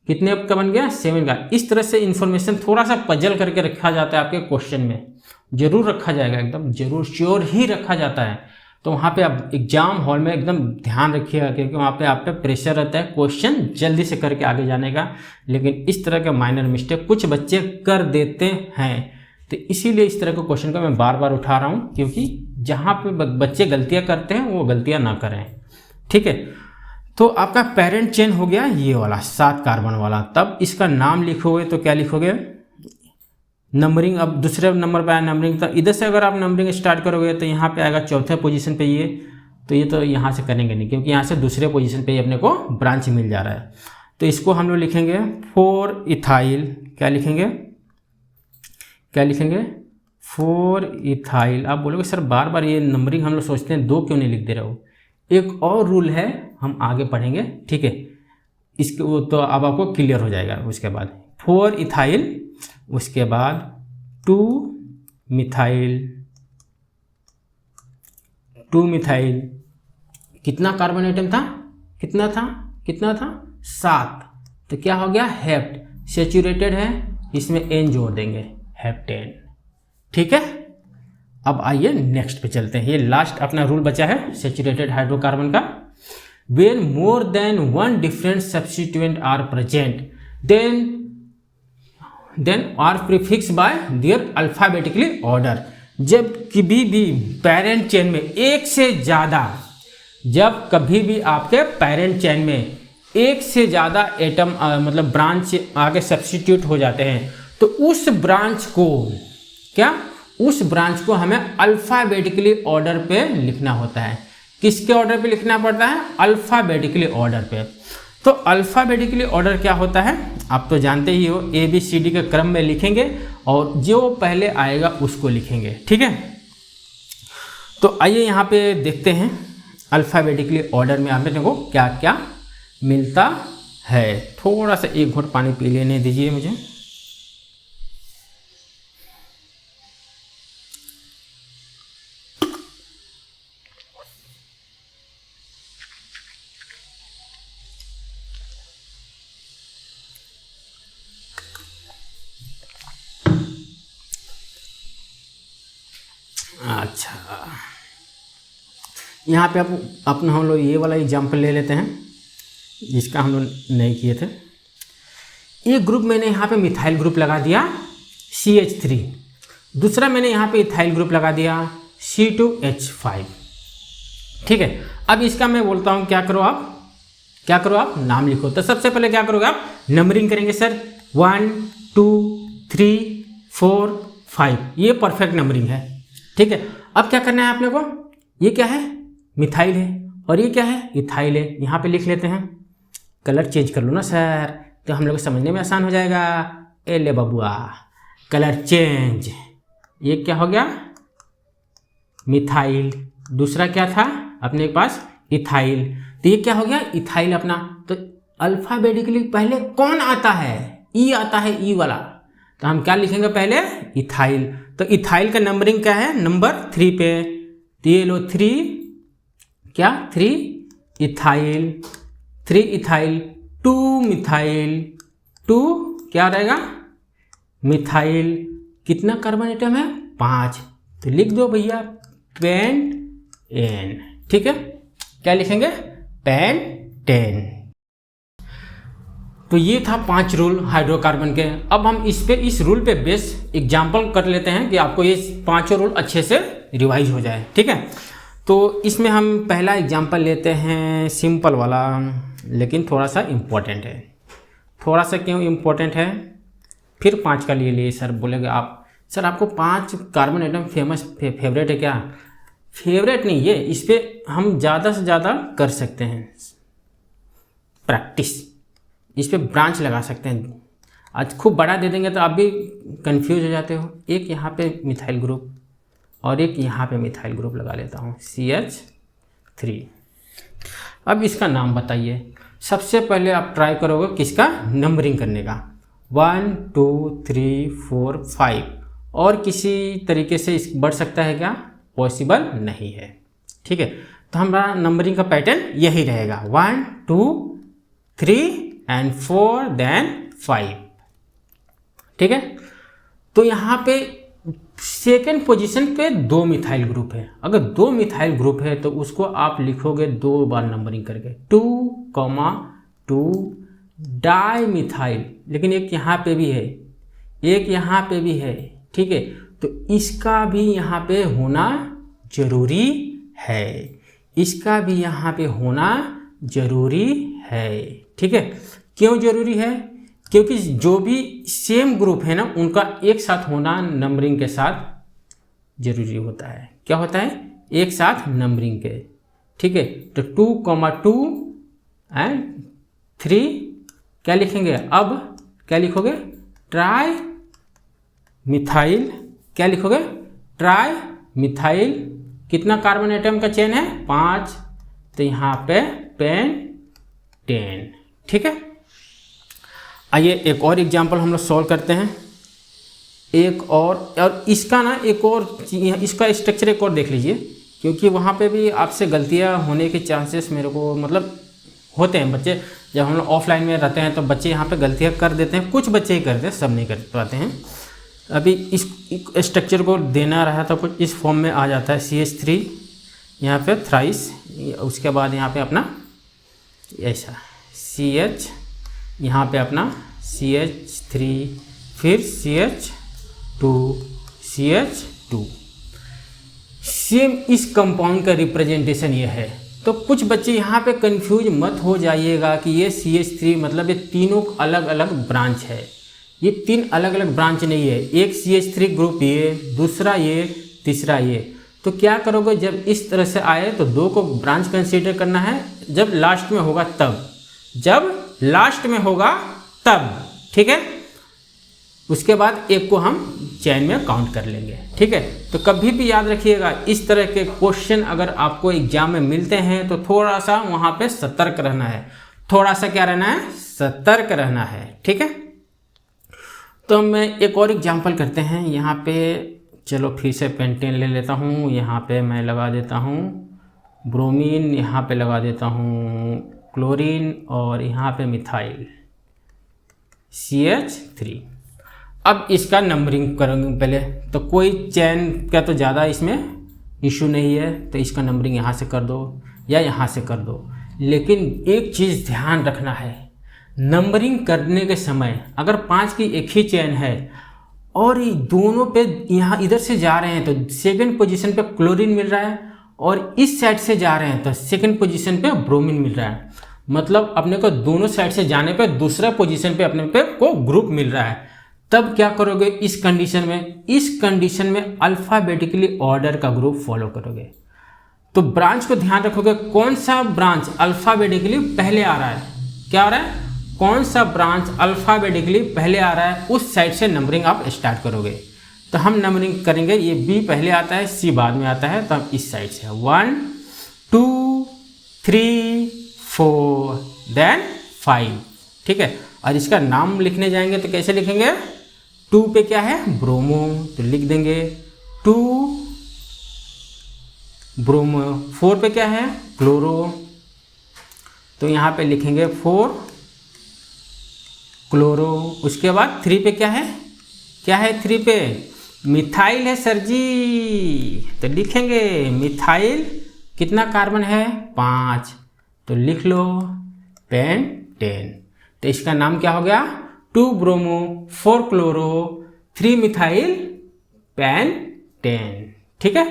[SPEAKER 1] कितने का बन गया? 7 का। इस तरह से इन्फॉर्मेशन थोड़ा सा पजल करके रखा जाता है आपके क्वेश्चन में, जरूर रखा जाएगा, एकदम जरूर श्योर ही रखा जाता है। तो वहाँ पे आप एग्जाम हॉल में एकदम ध्यान रखिएगा, क्योंकि वहाँ पे आप पे प्रेशर रहता है क्वेश्चन जल्दी से करके आगे जाने का। लेकिन इस तरह के माइनर मिस्टेक कुछ बच्चे कर देते हैं, तो इसीलिए इस तरह के क्वेश्चन को मैं बार बार उठा रहा हूँ, क्योंकि जहाँ पे बच्चे गलतियाँ करते हैं वो गलतियाँ ना करें, ठीक है। तो आपका पेरेंट चेन हो गया ये वाला 7 कार्बन वाला। तब इसका नाम लिखोगे तो क्या लिखोगे? नंबरिंग। अब दूसरे नंबर पे आया नंबरिंग, तो इधर से अगर आप नंबरिंग स्टार्ट करोगे तो यहाँ पे आएगा चौथे पोजीशन पे ये, तो ये तो यहाँ से करेंगे नहीं, क्योंकि यहाँ से दूसरे पोजीशन पे ही अपने को ब्रांच मिल जा रहा है। तो इसको हम लोग लिखेंगे 4 इथाइल। क्या लिखेंगे? क्या लिखेंगे? 4 इथाइल। आप बोलोगे सर बार बार ये नंबरिंग हम लोग सोचते हैं 2 क्यों नहीं लिख दे रहे हो? एक और रूल है, हम आगे पढ़ेंगे, ठीक है। इसके वो तो अब आपको क्लियर हो जाएगा। उसके बाद 4 इथाइल, उसके बाद 2 मिथाइल। 2 मिथाइल कितना कार्बन एटम था? कितना था? कितना था? 7। तो क्या हो गया? हेप्ट। सेचुरेटेड है, इसमें एन जोड़ देंगे, हेप्टेन, ठीक है। अब आइए नेक्स्ट पे चलते हैं। ये लास्ट अपना रूल बचा है सेचुरेटेड हाइड्रोकार्बन का। When more than one different substituent are present, then are prefixed by their alphabetically order। जब कभी भी पेरेंट चेन में एक से ज़्यादा, जब कभी भी आपके पेरेंट चेन में एक से ज़्यादा एटम मतलब ब्रांच आगे सब्स्टिट्यूट हो जाते हैं, तो उस ब्रांच को क्या, उस ब्रांच को हमें अल्फ़ाबेटिकली ऑर्डर पे लिखना होता है। किसके ऑर्डर पे लिखना पड़ता है? अल्फ़ाबेटिकली ऑर्डर पे। तो अल्फ़ाबेटिकली ऑर्डर क्या होता है आप तो जानते ही हो, ABCD के क्रम में लिखेंगे और जो पहले आएगा उसको लिखेंगे, ठीक है। तो आइए यहाँ पे देखते हैं अल्फ़ाबेटिकली ऑर्डर में आप लोगों को क्या क्या मिलता है। थोड़ा सा एक घूंट पानी पी लेने दीजिए मुझे। अच्छा, यहाँ पे अपना हम लोग ये वाला एग्जाम्पल ले लेते हैं, जिसका हम लोग नहीं किए थे। एक ग्रुप मैंने यहाँ पे मिथाइल ग्रुप लगा दिया CH3, दूसरा मैंने यहाँ पे इथाइल ग्रुप लगा दिया C2H5, ठीक है। अब इसका मैं बोलता हूँ क्या करो आप, क्या करो आप, नाम लिखो। तो सबसे पहले क्या करोगे आप? नंबरिंग करेंगे सर, 1 2 3 4 5, ये परफेक्ट नंबरिंग है, ठीक है। अब क्या करना है आपने को? ये क्या है? मिथाइल है, और ये क्या है? इथाइल है। यहाँ पे लिख लेते हैं। कलर चेंज कर लो ना सर, तो हम लोग को समझने में आसान हो जाएगा। ए ले बबुआ, कलर चेंज। ये क्या हो गया? मिथाइल। दूसरा क्या था अपने पास? इथाइल। तो ये क्या हो गया? इथाइल अपना। तो अल्फाबेटिकली पहले कौन आता है? ई आता है, ई वाला। तो हम क्या लिखेंगे पहले? इथाइल। तो इथाइल का नंबरिंग क्या है? नंबर 3 पे। तो ये लो 3, क्या 3 इथाइल, 3 इथाइल, 2 मिथाइल, 2 क्या रहेगा? मिथाइल। कितना कार्बन एटम है? 5। तो लिख दो भैया पेंटेन, ठीक है। क्या लिखेंगे? पेंटेन। तो ये था 5 रूल हाइड्रोकार्बन के। अब हम इस रूल पे बेस एग्जाम्पल कर लेते हैं कि आपको ये 5 रूल अच्छे से रिवाइज हो जाए, ठीक है। तो इसमें हम पहला एग्जाम्पल लेते हैं सिंपल वाला, लेकिन थोड़ा सा इम्पोर्टेंट है। थोड़ा सा क्यों इम्पोर्टेंट है? फिर 5 का लिए सर बोलेगे आप, सर आपको 5 कार्बन एटम फेवरेट है क्या? फेवरेट नहीं है, इस पर हम ज़्यादा से ज़्यादा कर सकते हैं प्रैक्टिस, इस पर ब्रांच लगा सकते हैं। आज खूब बड़ा दे देंगे तो आप भी कंफ्यूज हो जाते हो। एक यहाँ पे मिथाइल ग्रुप और एक यहाँ पे मिथाइल ग्रुप लगा लेता हूँ, CH3। अब इसका नाम बताइए। सबसे पहले आप ट्राई करोगे किसका? नंबरिंग करने का, 1 2 3 4 5, और किसी तरीके से इस बढ़ सकता है क्या? पॉसिबल नहीं है। ठीक है, तो हमारा नंबरिंग का पैटर्न यही रहेगा 1 2 3 एंड 4 देन 5। ठीक है, तो यहाँ पे सेकेंड पोजीशन पे 2 मिथाइल ग्रुप है। अगर 2 मिथाइल ग्रुप है तो उसको आप लिखोगे 2 बार नंबरिंग करके 2,2 डाई मिथाइल, लेकिन एक यहाँ पे भी है, एक यहाँ पे भी है। ठीक है, तो इसका भी यहाँ पे होना जरूरी है, इसका भी यहाँ पे होना जरूरी है। ठीक है, क्यों जरूरी है? क्योंकि जो भी सेम ग्रुप है ना उनका एक साथ होना नंबरिंग के साथ जरूरी होता है। क्या होता है? एक साथ नंबरिंग के। ठीक है, तो 2,2 एंड 3 क्या लिखेंगे? अब क्या लिखोगे? Tri methyl. क्या लिखोगे? Tri methyl. कितना कार्बन एटम का चेन है? 5, तो यहाँ पे पेंटेन। ठीक है, आइए एक और एग्जाम्पल हम लोग सॉल्व करते हैं। एक और इसका ना एक और इसका स्ट्रक्चर एक और देख लीजिए, क्योंकि वहाँ पे भी आपसे गलतियाँ होने के चांसेस मेरे को मतलब होते हैं। बच्चे जब हम लोग ऑफलाइन में रहते हैं तो बच्चे यहाँ पे गलतियाँ कर देते हैं, कुछ बच्चे ही करते हैं, सब नहीं कर पाते हैं। अभी इस स्ट्रक्चर को देना रहा था कुछ इस फॉर्म में आ जाता है CH3, यहाँ पे थ्राइस, उसके बाद यहाँ पे अपना ऐसा CH, यहाँ पे अपना CH3, फिर CH2, CH2। सेम इस कंपाउंड का रिप्रेजेंटेशन ये है। तो कुछ बच्चे यहाँ पे कंफ्यूज मत हो जाइएगा कि ये CH3 मतलब ये तीनों अलग अलग ब्रांच है। ये 3 अलग अलग ब्रांच नहीं है, एक CH3 ग्रुप ये, दूसरा ये, तीसरा ये। तो क्या करोगे? जब इस तरह से आए तो 2 को ब्रांच कंसीडर करना है, जब लास्ट में होगा तब, जब लास्ट में होगा तब। ठीक है, उसके बाद एक को हम चेन में काउंट कर लेंगे। ठीक है, तो कभी भी याद रखिएगा इस तरह के क्वेश्चन अगर आपको एग्जाम में मिलते हैं तो थोड़ा सा वहाँ पे सतर्क रहना है। थोड़ा सा क्या रहना है? सतर्क रहना है। ठीक है, तो मैं एक और एग्जाम्पल करते हैं। यहाँ पे चलो फिर से पेंटेन ले लेता हूँ, यहाँ पे मैं लगा देता हूँ ब्रोमीन, यहाँ पे लगा देता हूँ क्लोरीन, और यहाँ पे मिथाइल CH3। अब इसका नंबरिंग करेंगे पहले, तो कोई चेन का तो ज़्यादा इसमें इशू नहीं है, तो इसका नंबरिंग यहाँ से कर दो या यहाँ से कर दो। लेकिन एक चीज़ ध्यान रखना है, नंबरिंग करने के समय अगर 5 की एक ही चेन है और ये दोनों पे यहाँ इधर से जा रहे हैं तो सेकंड पोजीशन पे क्लोरीन मिल रहा है, और इस साइड से जा रहे हैं तो सेकंड पोजीशन पे ब्रोमीन मिल रहा है। मतलब अपने को दोनों साइड से जाने पे दूसरा पोजीशन पे अपने पे को ग्रुप मिल रहा है। तब क्या करोगे इस कंडीशन में? इस कंडीशन में अल्फ़ाबेटिकली ऑर्डर का ग्रुप फॉलो करोगे। तो ब्रांच को ध्यान रखोगे, कौन सा ब्रांच अल्फ़ाबेटिकली पहले आ रहा है, क्या आ रहा है, कौन सा ब्रांच अल्फ़ाबेटिकली पहले आ रहा है, उस साइड से नंबरिंग आप स्टार्ट करोगे। तो हम नंबरिंग करेंगे, ये B पहले आता है, C बाद में आता है, तो हम इस साइड से 1 2 3 4 देन 5। ठीक है, और इसका नाम लिखने जाएंगे तो कैसे लिखेंगे? 2 पे क्या है? ब्रोमो, तो लिख देंगे 2 ब्रोमो। 4 पे क्या है? क्लोरो, तो यहाँ पे लिखेंगे 4 क्लोरो। उसके बाद 3 पे क्या है? क्या है 3 पे? मिथाइल है सर जी, तो लिखेंगे मिथाइल। कितना कार्बन है? 5, तो लिख लो पेंटेन। तो इसका नाम क्या हो गया? 2 ब्रोमो 4 क्लोरो 3 मिथाइल पेंटेन। ठीक है,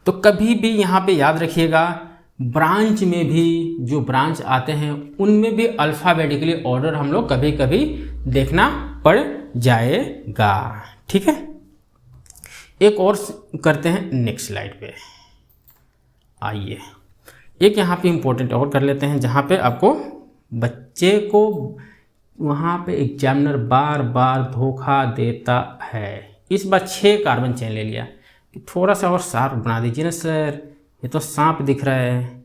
[SPEAKER 1] तो कभी भी यहाँ पे याद रखिएगा, ब्रांच में भी जो ब्रांच आते हैं उनमें भी अल्फ़ाबेटिकली ऑर्डर हम लोग कभी कभी देखना पड़ जाएगा। ठीक है, एक और करते हैं नेक्स्ट स्लाइड पे। आइए एक यहाँ पे इम्पोर्टेंट और कर लेते हैं, जहाँ पे आपको बच्चे को वहाँ पे एग्जामिनर बार बार धोखा देता है। इस बार 6 कार्बन चेन ले लिया, थोड़ा सा और शार्प बना दीजिए ना सर, ये तो सांप दिख रहा है।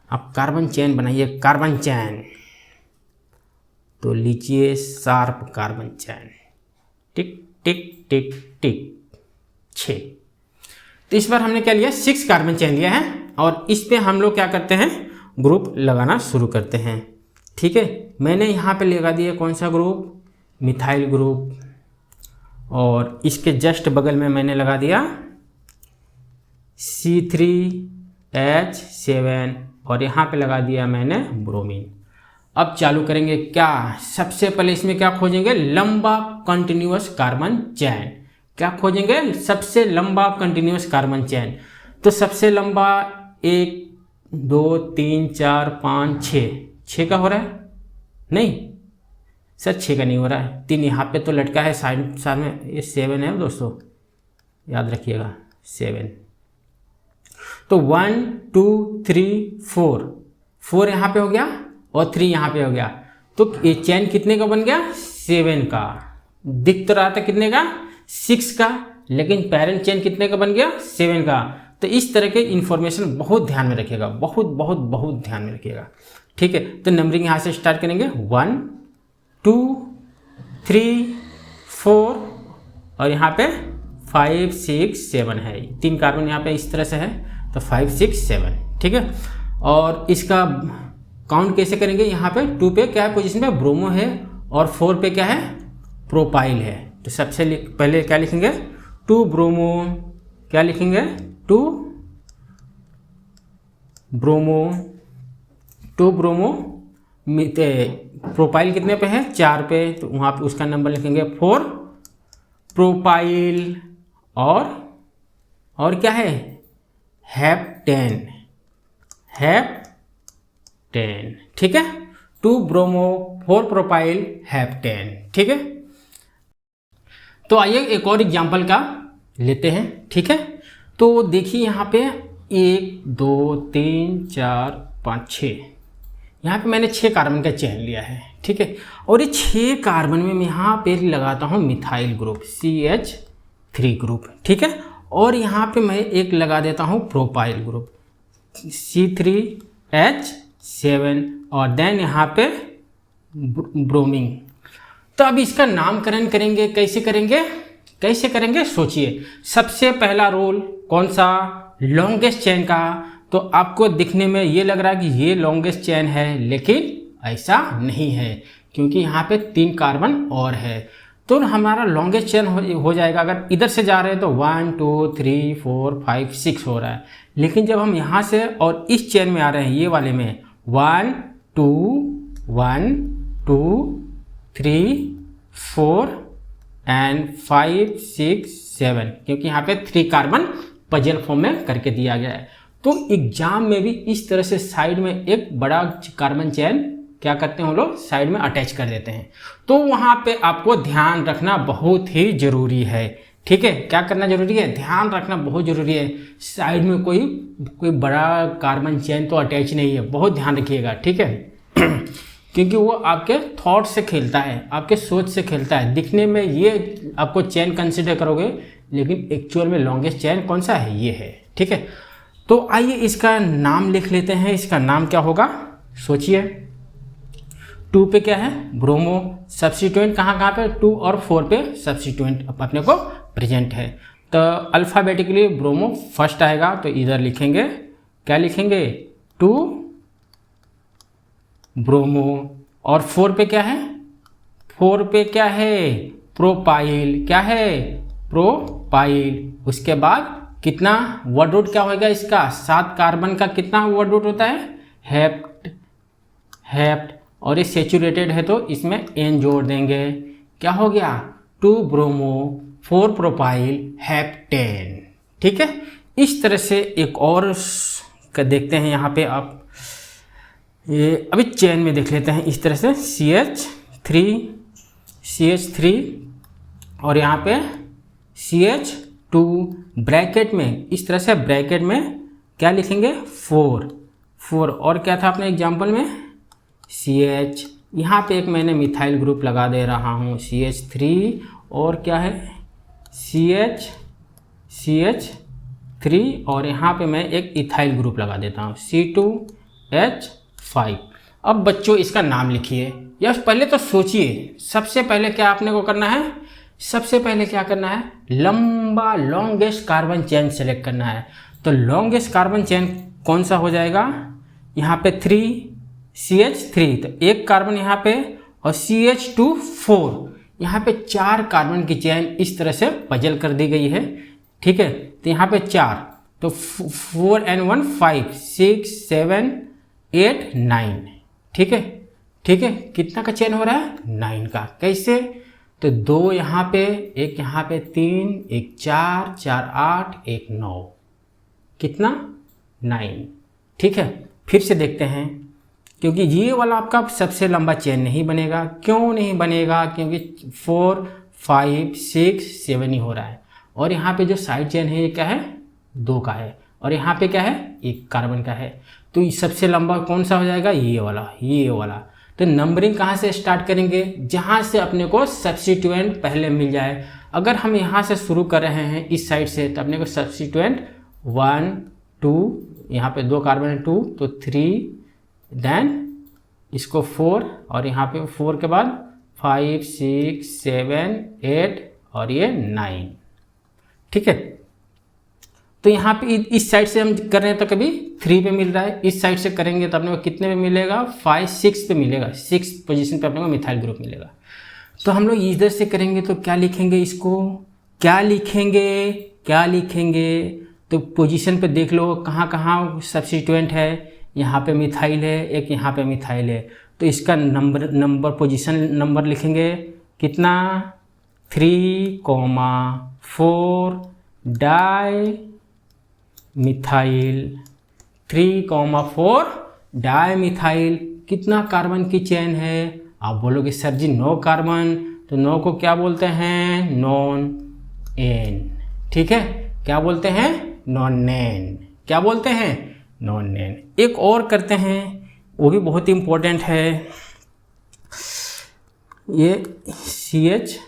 [SPEAKER 1] आप कार्बन चेन बनाइए, कार्बन चेन, तो लीजिए शार्प कार्बन चेन। ठीक, टिक टिक टिक 6। तो इस बार हमने क्या लिया, 6 कार्बन चेन लिया है और इस पे हम लोग क्या करते हैं, ग्रुप लगाना शुरू करते हैं। ठीक है, मैंने यहाँ पे लगा दिया कौन सा ग्रुप, मिथाइल ग्रुप, और इसके जस्ट बगल में मैंने लगा दिया C3H7 और यहाँ पे लगा दिया मैंने ब्रोमीन। अब चालू करेंगे क्या, सबसे पहले इसमें क्या खोजेंगे, लंबा कंटिन्यूअस कार्बन चेन। क्या खोजेंगे, सबसे लंबा कंटिन्यूअस कार्बन चेन। तो सबसे लंबा 1 2 3 4 5 6 का हो रहा है, नहीं सर 6 का नहीं हो रहा है, 3 यहाँ पे तो लटका है साइड साइड में, ये 7 है दोस्तों, याद रखिएगा 7। तो 1 2 3 4 यहाँ पे हो गया और 3 यहाँ पे हो गया। तो ये चेन कितने का बन गया, 7 का। दिख तो रहा था कितने का, 6 का, लेकिन पेरेंट चेन कितने का बन गया, 7 का। तो इस तरह के इंफॉर्मेशन बहुत ध्यान में रखिएगा, बहुत बहुत बहुत ध्यान में रखिएगा। ठीक है, तो नंबरिंग यहाँ से स्टार्ट करेंगे, 1 2 3 4 और यहाँ पे 5 6 7 है, 3 कार्बन यहाँ पे इस तरह से है, तो 5 6 7। ठीक है, और इसका काउंट कैसे करेंगे, यहाँ पे 2 पे क्या है पोजीशन पे, ब्रोमो है, और 4 पे क्या है, प्रोपाइल है। तो सबसे पहले क्या लिखेंगे, 2 ब्रोमो, क्या लिखेंगे, 2 ब्रोमो प्रोपाइल कितने पे है, 4 पे, तो वहाँ पे उसका नंबर लिखेंगे 4 प्रोपाइल, और क्या है, हेप्टेन। ठीक है, 2 ब्रोमो 4 प्रोपाइल हेप्टेन। ठीक है, तो आइए एक और एग्जांपल का लेते हैं। ठीक है, तो देखिए यहाँ पे 1 2 3 4 5 6, यहाँ पे मैंने 6 कार्बन का चेन लिया है। ठीक है, और ये 6 कार्बन में मैं यहाँ पे लगाता हूँ मिथाइल ग्रुप CH3 ग्रुप। ठीक है, और यहाँ पे मैं एक लगा देता हूँ प्रोपाइल ग्रुप C3H7 और देन यहाँ पे ब्रोमीन। तो अब इसका नामकरण करेंगे, कैसे करेंगे सोचिए। सबसे पहला रोल कौन सा, लॉन्गेस्ट चेन का। तो आपको दिखने में ये लग रहा है कि ये लॉन्गेस्ट चेन है, लेकिन ऐसा नहीं है, क्योंकि यहाँ पे 3 कार्बन और है। तो हमारा लॉन्गेस्ट चेन हो जाएगा, अगर इधर से जा रहे हैं तो 1 2 3 4 5 6 हो रहा है, लेकिन जब हम यहाँ से और इस चेन में आ रहे हैं, ये वाले में 1 2 1 2 3 4 एंड 5 6 7, क्योंकि यहाँ पे 3 कार्बन पजल फॉर्म में करके दिया गया है। तो एग्जाम में भी इस तरह से साइड में एक बड़ा कार्बन चेन क्या करते हैं, हम लोग साइड में अटैच कर देते हैं। तो वहाँ पे आपको ध्यान रखना बहुत ही जरूरी है। ठीक है, क्या करना जरूरी है, ध्यान रखना बहुत जरूरी है। साइड में कोई बड़ा कार्बन चेन तो अटैच नहीं है, बहुत ध्यान रखिएगा। ठीक है, क्योंकि वो आपके थॉट से खेलता है, आपके सोच से खेलता है। दिखने में ये आपको चेन कंसिडर करोगे, लेकिन एक्चुअल में लॉन्गेस्ट चेन कौन सा है, ये है। ठीक है, तो आइए इसका नाम लिख लेते हैं। इसका नाम क्या होगा, सोचिए। 2 पे क्या है, ब्रोमो, सब्स्टिट्यूएंट कहाँ पे, 2 और 4 पे सब्स्टिट्यूएंट अपने को प्रेजेंट है। तो अल्फ़ाबेटिकली ब्रोमो फर्स्ट आएगा, तो इधर लिखेंगे, क्या लिखेंगे, 2 ब्रोमो, और 4 पे क्या है, 4 पे क्या है, प्रोपाइल, क्या है, प्रोपाइल। उसके बाद कितना वर्ड रूट क्या होगा इसका, 7 कार्बन का कितना वर्ड रूट होता है, हेप्ट, और ये सेचुरेटेड है तो इसमें एन जोड़ देंगे, क्या हो गया, 2 ब्रोमो 4 प्रोपाइल हेप्टेन। ठीक है, इस तरह से एक और देखते हैं यहाँ पे आप, ये अभी चेन में देख लेते हैं। इस तरह से CH3 और यहाँ पे CH2 ब्रैकेट में, इस तरह से ब्रैकेट में क्या लिखेंगे, 4 और क्या था अपने एग्जाम्पल में, CH। यहाँ पे एक मैंने मिथाइल ग्रुप लगा दे रहा हूँ, CH3, और क्या है, CH3, और यहाँ पे मैं एक इथाइल ग्रुप लगा देता हूँ, C2H5। अब बच्चों इसका नाम लिखिए, या पहले तो सोचिए, सबसे पहले क्या आपने को करना है, सबसे पहले क्या करना है, लंबा लॉन्गेस्ट कार्बन चेन सेलेक्ट करना है। तो लॉन्गेस्ट कार्बन चेन कौन सा हो जाएगा, यहाँ पे 3CH3, तो एक कार्बन यहाँ पे और CH2 4, यहाँ पे 4 कार्बन की चेन इस तरह से पजल कर दी गई है। ठीक है, तो यहाँ पे 4, तो 4 and 1 5 6 7 8 9। ठीक है, ठीक है, कितना का चेन हो रहा है, 9 का। कैसे, तो 2 यहाँ पे, एक यहाँ पे 3, एक 4, 4 8, एक 9, कितना 9। ठीक है, फिर से देखते हैं, क्योंकि ये वाला आपका सबसे लंबा चेन नहीं बनेगा। क्यों नहीं बनेगा, क्योंकि 4 5 6 7 ही हो रहा है, और यहाँ पे जो साइड चेन है ये क्या है, 2 का है, और यहाँ पे क्या है, 1 कार्बन का है। तो ये सबसे लंबा कौन सा हो जाएगा, ये वाला, ये वाला। तो नंबरिंग कहाँ से स्टार्ट करेंगे, जहाँ से अपने को सब्स्टिट्यूएंट पहले मिल जाए। अगर हम यहाँ से शुरू कर रहे हैं इस साइड से, तो अपने को सब्स्टिट्यूएंट 1 2, यहाँ पे 2 कार्बन है 2, तो 3, देन इसको 4, और यहाँ पे 4 के बाद 5 6 7 8 और ये 9। ठीक है, तो यहाँ पे इस साइड से हम कर रहे हैं तो कभी 3 पे मिल रहा है, इस साइड से करेंगे तो अपने को कितने पे मिलेगा, 5 6 पे मिलेगा, 6 पोजीशन पे अपने को मिथाइल ग्रुप मिलेगा। तो हम लोग इधर से करेंगे तो क्या लिखेंगे, इसको क्या लिखेंगे, क्या लिखेंगे, तो पोजीशन पे देख लो कहाँ कहाँ सब्स्टिट्यूएंट है। यहाँ पे मिथाइल है, एक यहाँ पे मिथाइल है, तो इसका नंबर पोजीशन नंबर लिखेंगे कितना, 3,4 डाई मिथाइल, 3,4 डाई मिथाइल। कितना कार्बन की चेन है, आप बोलोगे सर जी 9 कार्बन, तो 9 को क्या बोलते हैं, नॉन एन। ठीक है, क्या बोलते हैं, नॉन एन, क्या बोलते हैं, नॉन एन। एक और करते हैं, वो भी बहुत इंपॉर्टेंट है, ये CH3,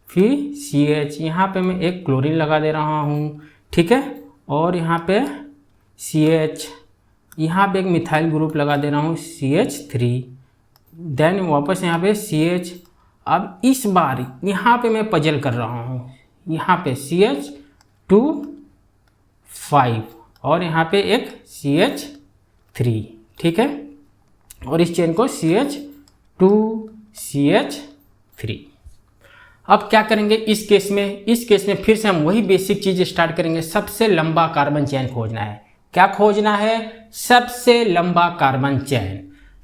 [SPEAKER 1] फिर CH, यहाँ पे मैं एक क्लोरीन लगा दे रहा हूँ। ठीक है, और यहाँ पे CH, यहाँ पे एक मिथाइल ग्रुप लगा दे रहा हूँ CH3, देन वापस यहाँ पे CH। अब इस बार यहाँ पे मैं पजल कर रहा हूँ, यहाँ पे CH2 5 और यहाँ पे एक CH3। ठीक है, और इस चेन को CH2 CH3। अब क्या करेंगे इस केस में, इस केस में फिर से हम वही बेसिक चीज़ स्टार्ट करेंगे। सबसे लंबा कार्बन चेन खोजना है। क्या खोजना है, सबसे लंबा कार्बन चेन।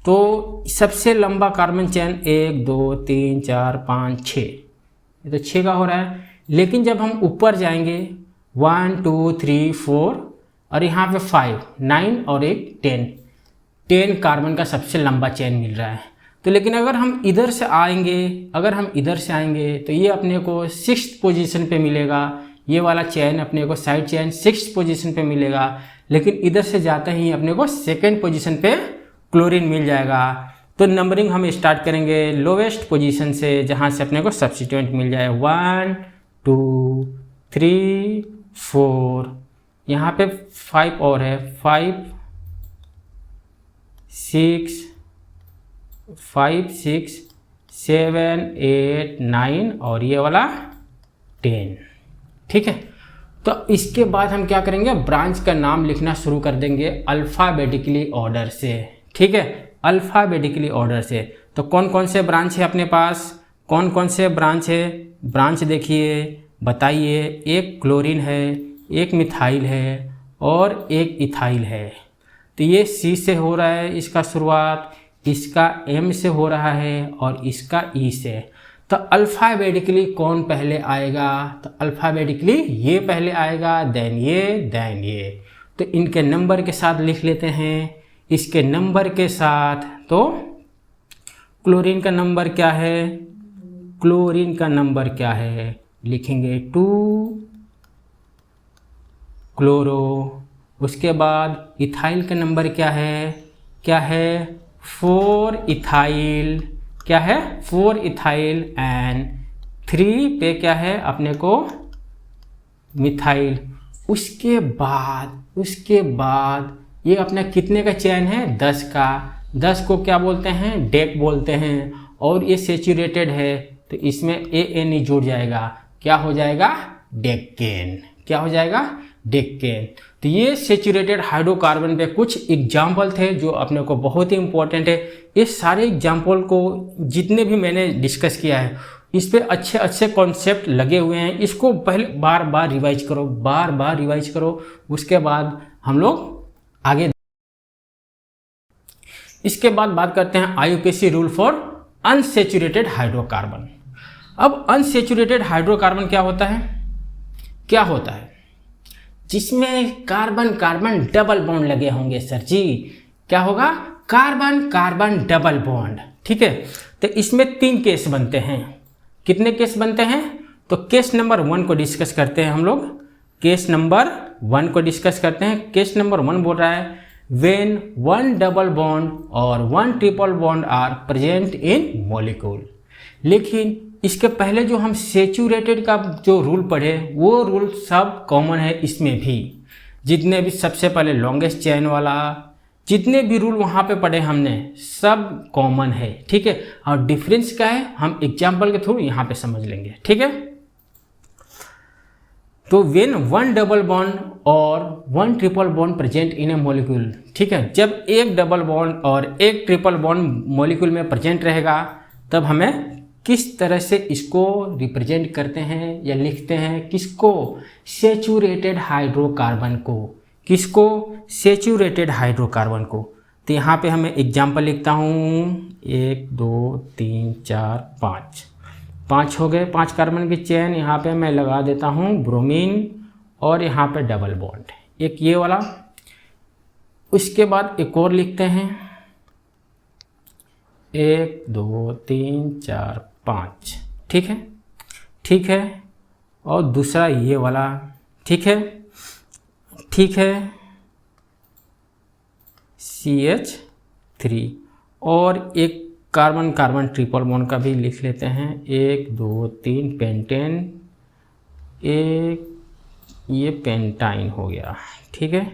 [SPEAKER 1] तो सबसे लंबा कार्बन चेन 1 2 3 4 5 6, ये तो 6 का हो रहा है। लेकिन जब हम ऊपर जाएंगे 1 2 3 4 और यहाँ पे 5 9 और एक 10 कार्बन का सबसे लंबा चेन मिल रहा है। तो लेकिन अगर हम इधर से आएंगे तो ये अपने को 6th पोजीशन पे मिलेगा। ये वाला चेन अपने को साइड चेन 6th पोजीशन पे मिलेगा। लेकिन इधर से जाते ही अपने को 2nd पोजीशन पे क्लोरीन मिल जाएगा। तो नंबरिंग हम स्टार्ट करेंगे लोवेस्ट पोजीशन से, जहाँ से अपने को सब्स्टिट्यूएंट मिल जाए 1 2 3 4, यहाँ पे 5 और है 5 6 7 8 9 और ये वाला 10। ठीक है, तो इसके बाद हम क्या करेंगे, ब्रांच का नाम लिखना शुरू कर देंगे अल्फ़ाबेटिकली ऑर्डर से। ठीक है, अल्फ़ाबेटिकली ऑर्डर से। तो कौन कौन से ब्रांच है अपने पास, कौन कौन से ब्रांच है, ब्रांच देखिए बताइए। एक क्लोरीन है, एक मिथाइल है और एक इथाइल है। तो ये C से हो रहा है इसका शुरुआत, इसका M से हो रहा है और इसका E से। तो अल्फ़ाबेटिकली कौन पहले आएगा, तो अल्फ़ाबेटिकली ये पहले आएगा, देन ये। तो इनके नंबर के साथ लिख लेते हैं, इसके नंबर के साथ। तो क्लोरीन का नंबर क्या है, क्लोरीन का नंबर क्या है, लिखेंगे 2 क्लोरो। उसके बाद इथाइल का नंबर क्या है, 4 इथाइल, क्या है 4 इथाइल एंड 3 पे क्या है अपने को मिथाइल। उसके बाद ये अपना कितने का चेन है, 10 का। 10 को क्या बोलते हैं, डेक बोलते हैं। और ये सेचुरेटेड है तो इसमें ANE जुड़ जाएगा, क्या हो जाएगा, डेक्केन। क्या हो जाएगा, डेक्केन। तो ये सेचुरेटेड हाइड्रोकार्बन पे कुछ एग्जाम्पल थे जो अपने को बहुत ही इंपॉर्टेंट है। ये सारे एग्जाम्पल को जितने भी मैंने डिस्कस किया है इस पे अच्छे अच्छे कॉन्सेप्ट लगे हुए हैं। इसको पहले बार बार रिवाइज करो, बार बार रिवाइज करो, उसके बाद हम लोग आगे। इसके बाद बात करते हैं IUPAC rule for unsaturated hydrocarbon. अब अनसेचुरेटेड हाइड्रोकार्बन क्या होता है, क्या होता है, जिसमें कार्बन कार्बन डबल बॉन्ड लगे होंगे। सर जी क्या होगा, कार्बन कार्बन डबल बॉन्ड। ठीक है, तो इसमें 3 केस बनते हैं। कितने केस बनते हैं, तो केस नंबर 1 को डिस्कस करते हैं हम लोग। केस नंबर 1 को डिस्कस करते हैं। केस नंबर 1 बोल रहा है when 1 double bond और 1 triple bond are present in molecule। लेकिन इसके पहले जो हम सेचुरेटेड का जो रूल पढ़े वो रूल सब कॉमन है इसमें भी। जितने भी सबसे पहले लॉन्गेस्ट चेन वाला जितने भी रूल वहाँ पे पढ़े हमने सब कॉमन है। ठीक है, और डिफरेंस क्या है हम एग्जाम्पल के थ्रू यहाँ पे समझ लेंगे। ठीक है, तो वेन 1 डबल बॉन्ड और 1 triple bond present in A molecule. ठीक है, जब एक डबल बॉन्ड और एक ट्रिपल बॉन्ड मॉलिक्यूल में प्रेजेंट रहेगा तब हमें किस तरह से इसको रिप्रेजेंट करते हैं या लिखते हैं, किसको, सेचुरेटेड हाइड्रोकार्बन को। किसको, सेचुरेटेड हाइड्रोकार्बन को। तो यहाँ पे हमें एग्जाम्पल लिखता हूँ 1 2 3 4 5 हो गए, 5 कार्बन की चेन। यहाँ पे मैं लगा देता हूँ ब्रोमीन और यहाँ पे डबल बॉन्ड, एक ये वाला। उसके बाद एक और लिखते हैं 1 2 3 4 5। ठीक है, ठीक है, और दूसरा ये वाला। ठीक है, ठीक है, CH3 और एक कार्बन कार्बन ट्रिपल बॉन्ड का भी लिख लेते हैं 1 2 3 पेंटेन, एक ये पेंटाइन हो गया। ठीक है,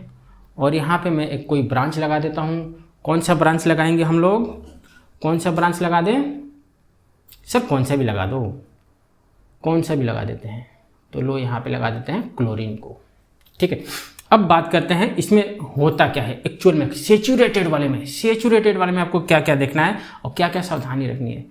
[SPEAKER 1] और यहाँ पे मैं एक कोई ब्रांच लगा देता हूँ। कौन सा ब्रांच लगाएंगे हम लोग, कौन सा ब्रांच लगा दें, सब कौन सा भी लगा दो, कौन सा भी लगा देते हैं। तो लो यहाँ पे लगा देते हैं क्लोरीन को। ठीक है, अब बात करते हैं इसमें होता क्या है एक्चुअल में सेचुरेटेड वाले में। सेचुरेटेड वाले में आपको क्या क्या देखना है और क्या क्या सावधानी रखनी है।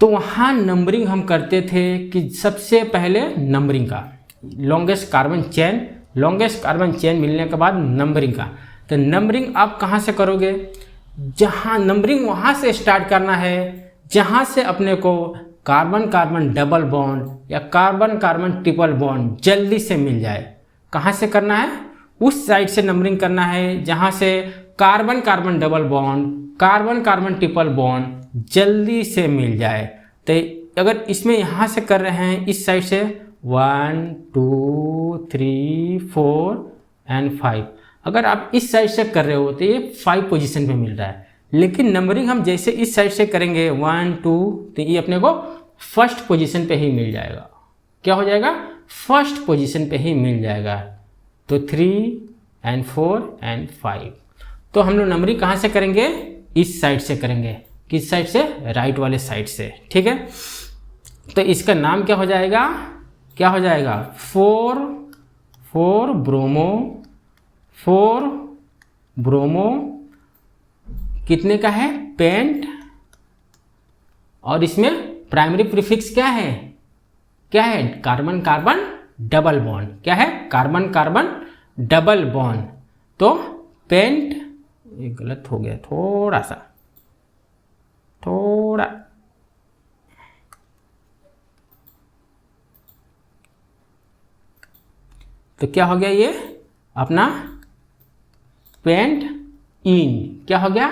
[SPEAKER 1] तो वहाँ नंबरिंग हम करते थे कि सबसे पहले नंबरिंग का, longest carbon chain, longest carbon chain मिलने के बाद नंबरिंग का। तो नंबरिंग आप कहाँ से करोगे, जहाँ नंबरिंग वहाँ से स्टार्ट करना है जहाँ से अपने को कार्बन कार्बन डबल बॉन्ड या कार्बन कार्बन ट्रिपल बॉन्ड जल्दी से मिल जाए। कहाँ से करना है, उस साइड से नंबरिंग करना है जहाँ से carbon carbon double bond, carbon carbon triple bond जल्दी से मिल जाए। तो अगर इसमें यहाँ से कर रहे हैं इस साइड से 1 2 3 4 एंड 5, अगर आप इस साइड से कर रहे हो तो ये 5 पोजीशन पे मिल रहा है। लेकिन नंबरिंग हम जैसे इस साइड से करेंगे 1 2 तो ये अपने को फर्स्ट पोजीशन पे ही मिल जाएगा। क्या हो जाएगा, फर्स्ट पोजीशन पे ही मिल जाएगा। तो 3 एंड 4 एंड 5। तो हम लोग नंबरिंग कहाँ से करेंगे, इस साइड से करेंगे। किस साइड से, राइट वाले साइड से। ठीक है, तो इसका नाम क्या हो जाएगा, क्या हो जाएगा 4 ब्रोमो कितने का है, पेंट। और इसमें प्राइमरी प्रीफिक्स क्या है, क्या है, कार्बन कार्बन डबल बॉन्ड। क्या है, कार्बन कार्बन डबल बॉन्ड। तो पेंट, ये गलत हो गया थोड़ा सा, थोड़ा, तो क्या हो गया ये अपना पेंट इन। क्या हो गया,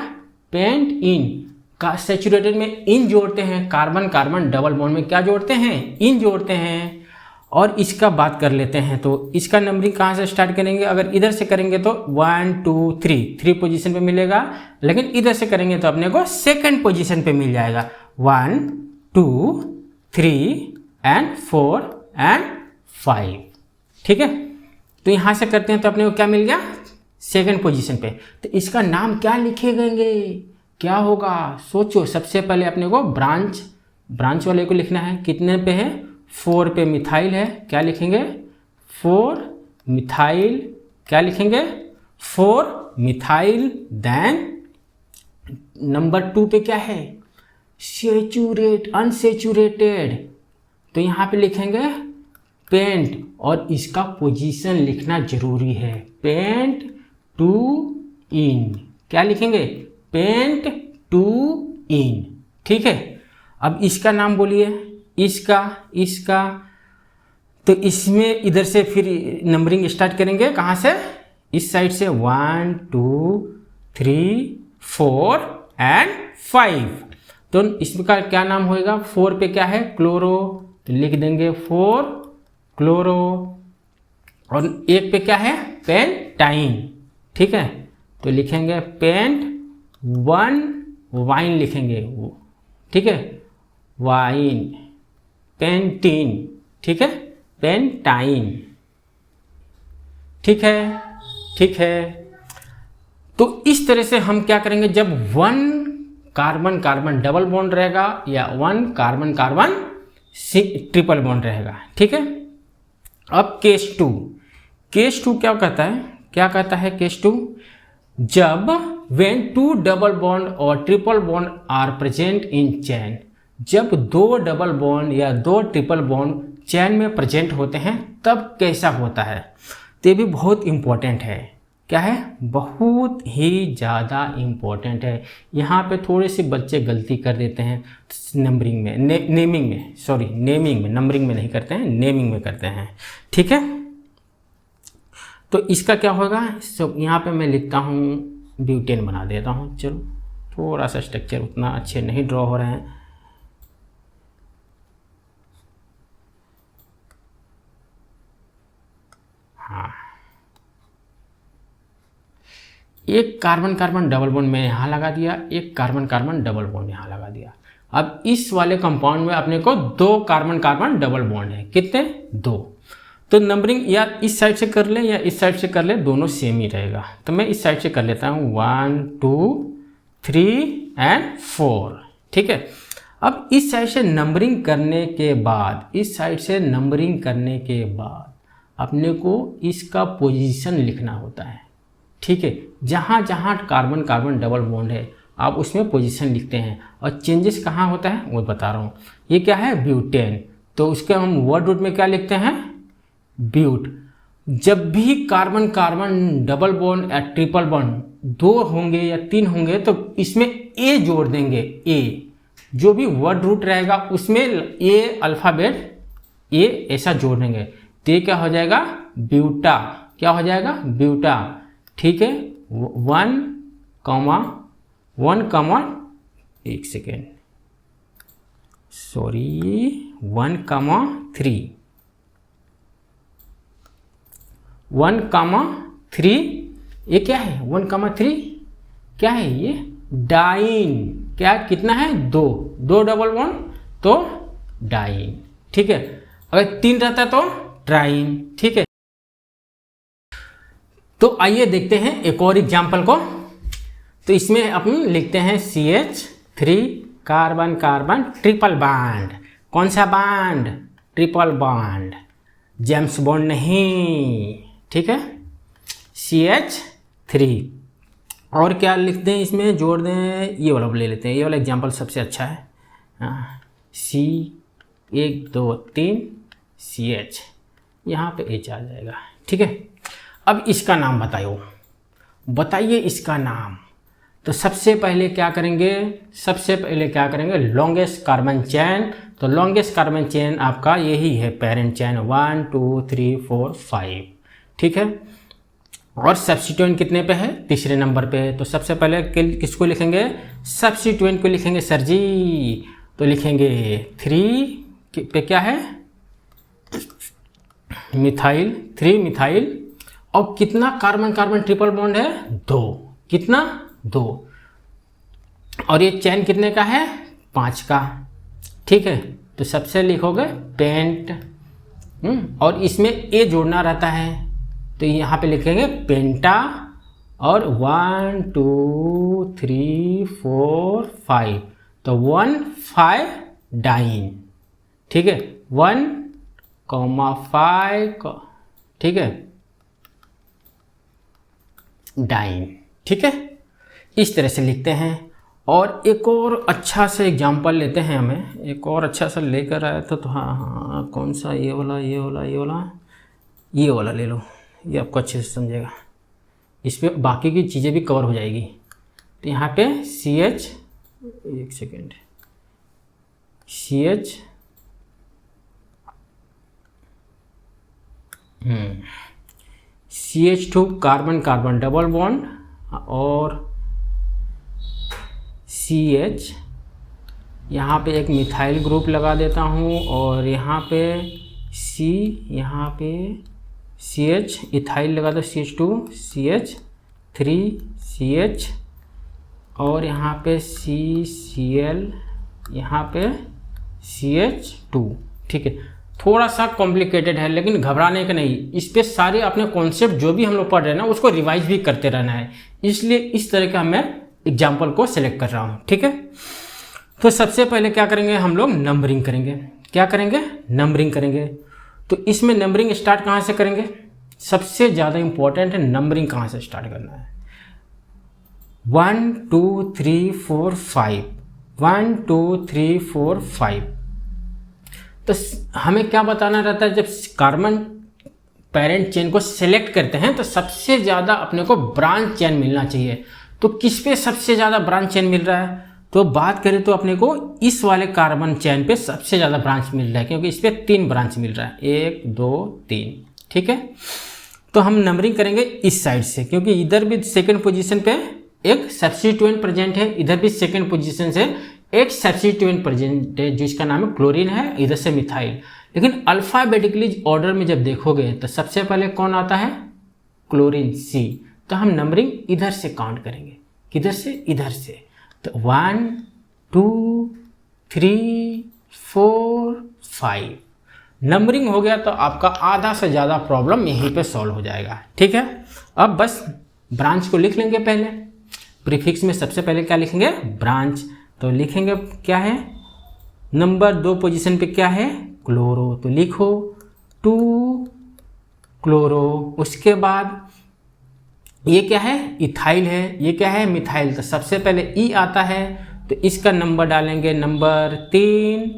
[SPEAKER 1] पेंट इन। का सेचुरेटेड में इन जोड़ते हैं, कार्बन कार्बन डबल बॉन्ड में क्या जोड़ते हैं, इन जोड़ते हैं। और इसका बात कर लेते हैं तो इसका नंबरिंग कहाँ से स्टार्ट करेंगे, अगर इधर से करेंगे तो 1 2 3 पोजीशन पे मिलेगा। लेकिन इधर से करेंगे तो अपने को सेकंड पोजीशन पे मिल जाएगा 1 2 3 एंड 4 एंड 5। ठीक है, तो यहाँ से करते हैं तो अपने को क्या मिल गया, सेकंड पोजीशन पे। तो इसका नाम क्या लिखेंगे, क्या होगा सोचो। सबसे पहले अपने को ब्रांच वाले को लिखना है। कितने पे है? 4 पे मिथाइल है, क्या लिखेंगे? 4 मिथाइल, क्या लिखेंगे? 4 मिथाइल। देन नंबर 2 पे क्या है? अनसेचुरेटेड, तो यहाँ पे लिखेंगे पेंट, और इसका पोजीशन लिखना जरूरी है। पेंट टू इन, क्या लिखेंगे? पेंट टू इन, ठीक है। अब इसका नाम बोलिए, इसका तो इसमें इधर से फिर नंबरिंग स्टार्ट करेंगे। कहाँ से? इस साइड से 1 2 3 4 एंड 5। तो इसका क्या नाम होएगा? 4 पे क्या है? क्लोरो, तो लिख देंगे 4 क्लोरो। और 1 पे क्या है? पेंटाइन, ठीक है, तो लिखेंगे पेंट 1 वाइन लिखेंगे, ठीक है, वाइन, पेंटीन, ठीक है, पेंटाइन, ठीक है। तो इस तरह से हम क्या करेंगे, जब 1 कार्बन कार्बन डबल बॉन्ड रहेगा या 1 कार्बन कार्बन ट्रिपल बॉन्ड रहेगा, ठीक है। अब केस टू क्या कहता है केस टू? जब when 2 डबल बॉन्ड और triple bond are present in chain, जब 2 डबल बॉन्ड या 2 ट्रिपल बॉन्ड चैन में प्रेजेंट होते हैं तब कैसा होता है? तो ये भी बहुत इम्पोर्टेंट है। क्या है? बहुत ही ज़्यादा इम्पोर्टेंट है। यहाँ पे थोड़े से बच्चे गलती कर देते हैं नंबरिंग में, नेमिंग में, नंबरिंग में नहीं करते हैं, नेमिंग में करते हैं, ठीक है। तो इसका क्या होगा? यहाँ पे मैं लिखता हूँ, ब्यूटेन बना देता हूँ। चलो, थोड़ा सा स्ट्रक्चर उतना अच्छे नहीं ड्रॉ हो रहे हैं। हाँ, एक कार्बन कार्बन डबल बॉन्ड में यहाँ लगा दिया, एक कार्बन कार्बन डबल बॉन्ड यहाँ लगा दिया। अब इस वाले कंपाउंड में अपने को 2 कार्बन कार्बन डबल बॉन्ड है। कितने? 2। तो नंबरिंग या इस साइड से कर ले या इस साइड से कर ले, दोनों सेम ही रहेगा। तो मैं इस साइड से कर लेता हूँ 1 2 3 एंड 4, ठीक है। अब इस साइड से नंबरिंग करने के बाद अपने को इसका पोजीशन लिखना होता है, ठीक है। जहाँ जहाँ कार्बन कार्बन डबल बॉन्ड है आप उसमें पोजीशन लिखते हैं, और चेंजेस कहाँ होता है वो बता रहा हूँ। ये क्या है? ब्यूटेन, तो उसके हम वर्ड रूट में क्या लिखते हैं? ब्यूट। जब भी कार्बन कार्बन डबल बॉन्ड या ट्रिपल बॉन्ड 2 होंगे या 3 होंगे तो इसमें ए जोड़ देंगे। ए जो भी वर्ड रूट रहेगा उसमें ए अल्फ़ाबेट ए ऐसा जोड़ देंगे, तो ये क्या हो जाएगा? ब्यूटा। क्या हो जाएगा? ब्यूटा, ठीक है। 1 3, ये क्या है? 1,3 क्या है ये? डाइन। क्या कितना है? 2 डबल बॉन्ड तो डाइन, ठीक है। अगर 3 रहता तो ट्राइन, ठीक है। तो आइए देखते हैं एक और एग्जाम्पल को। तो इसमें अपन लिखते हैं CH3 carbon carbon triple bond. कौन सा bond? Triple bond, James bond नहीं, ठीक है। CH3 और क्या लिख दें इसमें? जोड़ दें, ये वाला ले लेते हैं, ये वाला एग्जाम्पल सबसे अच्छा है। C1 2 3 CH, यहाँ पे H आ जाएगा, ठीक है। अब इसका नाम बताइए इसका नाम। तो सबसे पहले क्या करेंगे? Longest carbon chain. तो लॉन्गेस्ट कार्बन चेन आपका यही है, पेरेंट चेन 1 2 3 4 5, ठीक है। और सब्स्टिट्यूएंट कितने पे है? तीसरे नंबर पे। तो सबसे पहले किसको लिखेंगे? सब्स्टिट्यूएंट को लिखेंगे सर जी। तो लिखेंगे 3 पे क्या है? Methyl, 3 methyl. और कितना कार्बन कार्बन ट्रिपल बॉन्ड है? 2। कितना? 2। और ये चैन कितने का है? 5 का, ठीक है। तो सबसे लिखोगे पेंट, और इसमें ए जोड़ना रहता है, तो यहाँ पे लिखेंगे पेंटा और 1 2 3 4 5, तो 1 5 डाइन, ठीक है, 1,5, ठीक है, डाइन, ठीक है, इस तरह से लिखते हैं। और एक और अच्छा सा एग्जाम्पल लेते हैं, हमें एक और अच्छा सा लेकर आया था, तो हाँ कौन सा, ये वाला ले लो, ये आपको अच्छे से समझेगा, इस पर बाकी की चीज़ें भी कवर हो जाएगी। तो यहाँ पे CH, एक second, CH2 carbon carbon double bond और CH, यहाँ पे एक मिथाइल ग्रुप लगा देता हूँ, और यहाँ पे यहाँ पे CH इथाइल लगा दो, CH2 CH3 CH, और यहाँ पे CCl, यहाँ पे CH2, ठीक है। थोड़ा सा कॉम्प्लिकेटेड है, लेकिन घबराने का नहीं, इस पे सारे अपने कॉन्सेप्ट जो भी हम लोग पढ़ रहे हैं ना उसको रिवाइज भी करते रहना है, इसलिए इस तरह का मैं एग्जाम्पल को सिलेक्ट कर रहा हूँ, ठीक है। तो सबसे पहले क्या करेंगे हम लोग, नंबरिंग करेंगे। क्या करेंगे, नंबरिंग करेंगे। तो इसमें नंबरिंग स्टार्ट कहाँ से करेंगे, सबसे ज़्यादा इंपॉर्टेंट है नंबरिंग कहाँ से स्टार्ट करना है। 1 2 3 4 5, 1 2 3 4 5। तो हमें क्या बताना रहता है, जब कार्बन पेरेंट चेन को सिलेक्ट करते हैं तो सबसे ज़्यादा अपने को ब्रांच चेन मिलना चाहिए। तो किस पे सबसे ज़्यादा ब्रांच चेन मिल रहा है, तो बात करें तो अपने को इस वाले कार्बन चेन पे सबसे ज़्यादा ब्रांच मिल रहा है, क्योंकि इस पे 3 ब्रांच मिल रहा है, 1 2 3, ठीक है। तो हम नंबरिंग करेंगे इस साइड से, क्योंकि इधर भी सेकंड पोजीशन पे एक सब्स्टिट्यूएंट प्रेजेंट है, इधर भी सेकंड पोजीशन से एक सब्स्टिट्यूएंट प्रेजेंट है जिसका नाम है क्लोरीन है, इधर से मिथाइल। लेकिन अल्फ़ाबेटिकली ऑर्डर में जब देखोगे तो सबसे पहले कौन आता है, क्लोरीन C। तो हम नंबरिंग इधर से काउंट करेंगे, किधर से, इधर से। तो 1 2 3 4 5 नंबरिंग हो गया, तो आपका आधा से ज़्यादा प्रॉब्लम यहीं पे सॉल्व हो जाएगा, ठीक है। अब बस ब्रांच को लिख लेंगे पहले, प्रीफिक्स में सबसे पहले क्या लिखेंगे, ब्रांच। तो लिखेंगे क्या है, नंबर 2 पोजीशन पे क्या है, क्लोरो, तो लिखो 2 क्लोरो। उसके बाद ये क्या है, इथाइल है, ये क्या है, मिथाइल। तो सबसे पहले E आता है, तो इसका नंबर डालेंगे नंबर 3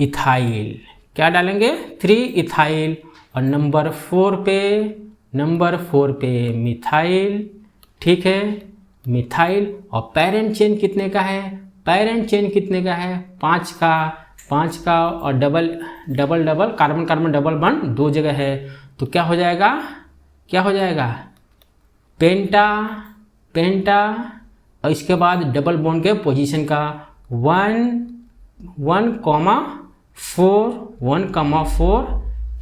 [SPEAKER 1] इथाइल, क्या डालेंगे, 3 इथाइल। और नंबर 4 पे मिथाइल, ठीक है, मिथाइल। और पेरेंट चेन कितने का है, पेरेंट चेन कितने का है, 5 का, और double carbon carbon double bond 2 जगह है, तो क्या हो जाएगा, पेंटा। और इसके बाद डबल बॉन्ड के पोजीशन का 1,4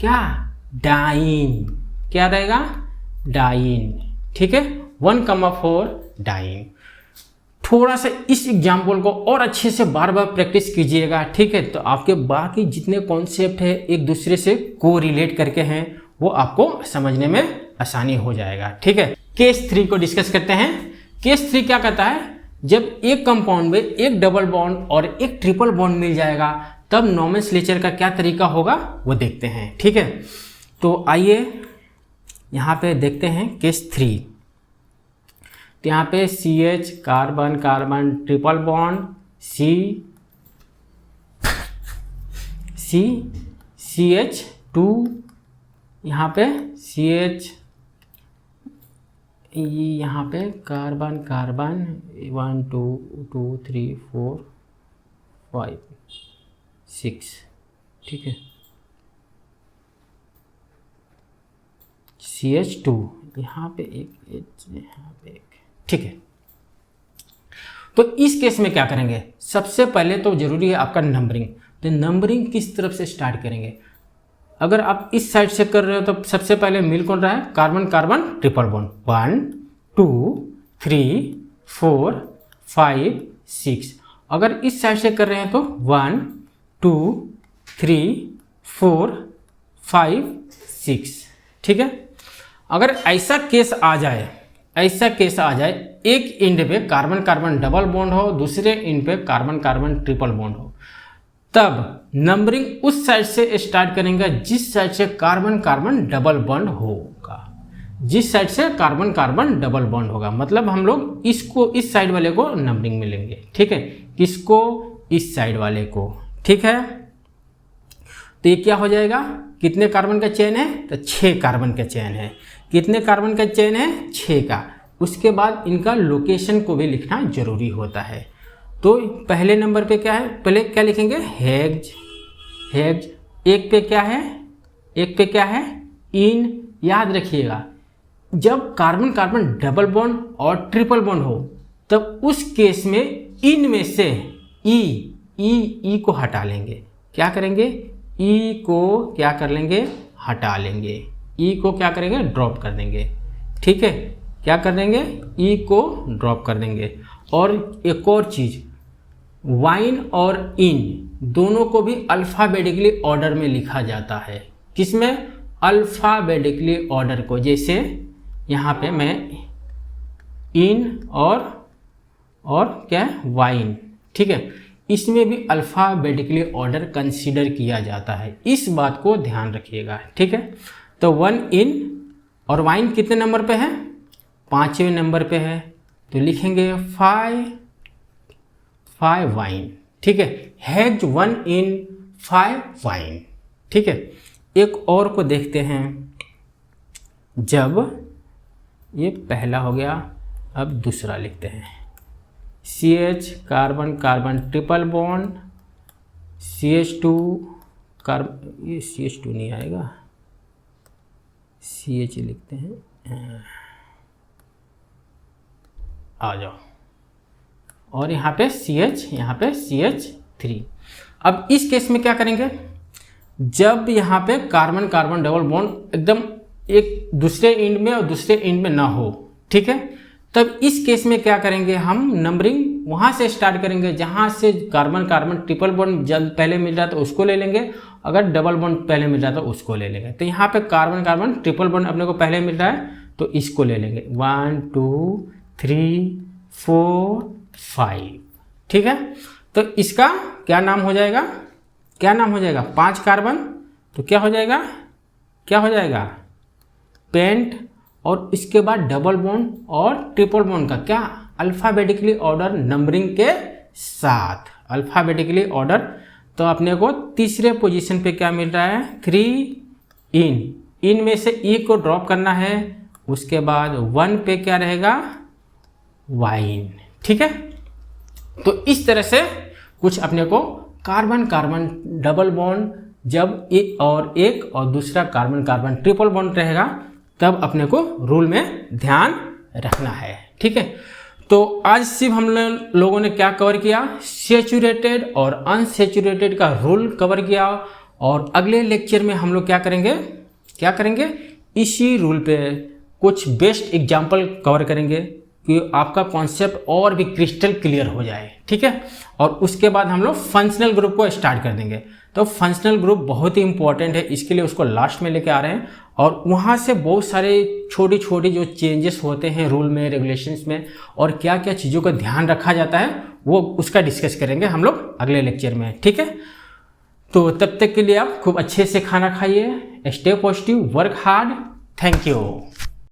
[SPEAKER 1] क्या, डाइन, क्या रहेगा, डाइन, ठीक है, 1,4 डाइन। थोड़ा सा इस एग्जाम्पल को और अच्छे से बार बार प्रैक्टिस कीजिएगा, ठीक है। तो आपके बाकी जितने कॉन्सेप्ट है एक दूसरे से को रिलेट करके हैं, वो आपको समझने में आसानी हो जाएगा, ठीक है। केस 3 को डिस्कस करते हैं। केस 3 क्या कहता है, जब एक कंपाउंड में एक डबल बॉन्ड और एक ट्रिपल बॉन्ड मिल जाएगा, तब नोमेनक्लेचर का क्या तरीका होगा वो देखते हैं, ठीक है। तो आइए यहाँ पे देखते हैं केस 3। तो यहाँ पे CH carbon carbon triple bond, CH2, यहाँ पे CH, यहाँ पे कार्बन कार्बन 1 2 2 3 4 5 6, ठीक है, CH2, यहाँ पे एक, यहाँ पे एक, ठीक है। तो इस केस में क्या करेंगे, सबसे पहले तो जरूरी है आपका नंबरिंग। तो नंबरिंग किस तरफ से स्टार्ट करेंगे, अगर आप इस साइड से कर रहे हो तो सबसे पहले मिल कौन रहा है, कार्बन कार्बन ट्रिपल बॉन्ड, 1 2 3 4 5 6। अगर इस साइड से कर रहे हैं तो 1 2 3 4 5 6, ठीक है। अगर ऐसा केस आ जाए ऐसा केस आ जाए एक एंड पे कार्बन कार्बन डबल बॉन्ड हो, दूसरे एंड पे कार्बन कार्बन ट्रिपल बॉन्ड हो, तब नंबरिंग उस साइड से स्टार्ट करेंगे जिस साइड से कार्बन कार्बन डबल बॉन्ड होगा, जिस साइड से कार्बन कार्बन डबल बॉन्ड होगा। मतलब हम लोग इसको इस साइड वाले को नंबरिंग में लेंगे, ठीक है, किसको, इस साइड वाले को, ठीक है। तो ये क्या हो जाएगा, कितने कार्बन का चेन है, तो 6 कार्बन का चेन है। कितने कार्बन का चेन है, 6 का। उसके बाद इनका लोकेशन को भी लिखना जरूरी होता है। तो पहले नंबर पे क्या है, पहले क्या लिखेंगे, हेक्स, हेक्स। एक पे क्या है, एक पे क्या है, इन। याद रखिएगा जब कार्बन कार्बन डबल बॉन्ड और ट्रिपल बॉन्ड हो तब उस केस में इन में से ई को हटा लेंगे। क्या करेंगे, ई को क्या कर लेंगे, हटा लेंगे। ई को क्या करेंगे, ड्रॉप कर देंगे, ठीक है। क्या कर देंगे, ई को ड्रॉप कर देंगे। और एक और चीज़, वाइन और इन दोनों को भी अल्फ़ाबेटिकली ऑर्डर में लिखा जाता है। किसमें, अल्फ़ाबेटिकली ऑर्डर को। जैसे यहाँ पे मैं इन और क्या है, वाइन, ठीक है, इसमें भी अल्फ़ाबेटिकली ऑर्डर कंसीडर किया जाता है। इस बात को ध्यान रखिएगा, ठीक है। तो 1 इन और वाइन कितने नंबर पे है, 5वें नंबर पे है, तो लिखेंगे 5 वाइन, ठीक है। हैज 1 इन 5 वाइन, ठीक है। एक और को देखते हैं, जब ये पहला हो गया, अब दूसरा लिखते हैं। CH carbon carbon triple bond, CH2 carbon, ये CH2 नहीं आएगा, CH लिखते हैं, आ जाओ। और यहाँ पे CH, यहाँ पे CH3। अब इस केस में क्या करेंगे, जब यहाँ पे कार्बन कार्बन डबल बॉन्ड एकदम एक दूसरे एंड में और दूसरे एंड में ना हो, ठीक है, तब इस केस में क्या करेंगे, हम नंबरिंग वहाँ से स्टार्ट करेंगे जहाँ से कार्बन कार्बन ट्रिपल बॉन्ड जब पहले मिल रहा है तो उसको ले लेंगे, अगर डबल बॉन्ड पहले मिल रहा है तो उसको ले लेंगे। तो यहाँ पे कार्बन कार्बन ट्रिपल बॉन्ड अपने को पहले मिल रहा है तो इसको ले लेंगे, 1 2 3 4 5, ठीक है। तो इसका क्या नाम हो जाएगा, क्या नाम हो जाएगा, 5 कार्बन, तो क्या हो जाएगा, क्या हो जाएगा, पेंट। और इसके बाद डबल बॉन्ड और ट्रिपल बॉन्ड का क्या, अल्फ़ाबेटिकली ऑर्डर नंबरिंग के साथ, अल्फ़ाबेटिकली ऑर्डर। तो अपने को तीसरे पोजीशन पे क्या मिल रहा है, 3 इन में से ई को ड्रॉप करना है। उसके बाद 1 पे क्या रहेगा, वाइन, ठीक है। तो इस तरह से कुछ अपने को कार्बन कार्बन डबल बॉन्ड जब एक और दूसरा कार्बन कार्बन ट्रिपल बॉन्ड रहेगा तब अपने को रूल में ध्यान रखना है, ठीक है। तो आज सिर्फ हम लोगों ने क्या कवर किया, सैचुरेटेड और अनसैचुरेटेड का रूल कवर किया। और अगले लेक्चर में हम लोग क्या करेंगे, क्या करेंगे, इसी रूल पे कुछ बेस्ट एग्जाम्पल कवर करेंगे कि आपका कॉन्सेप्ट और भी क्रिस्टल क्लियर हो जाए, ठीक है। और उसके बाद हम लोग फंक्शनल ग्रुप को स्टार्ट कर देंगे। तो फंक्शनल ग्रुप बहुत ही इंपॉर्टेंट है, इसके लिए उसको लास्ट में लेके आ रहे हैं। और वहाँ से बहुत सारे छोटी छोटी जो चेंजेस होते हैं रूल में, रेगुलेशंस में, और क्या क्या चीज़ों का ध्यान रखा जाता है वो उसका डिस्कस करेंगे हम लोग अगले लेक्चर में, ठीक है। तो तब तक के लिए आप खूब अच्छे से खाना खाइए, stay positive, work hard, thank you.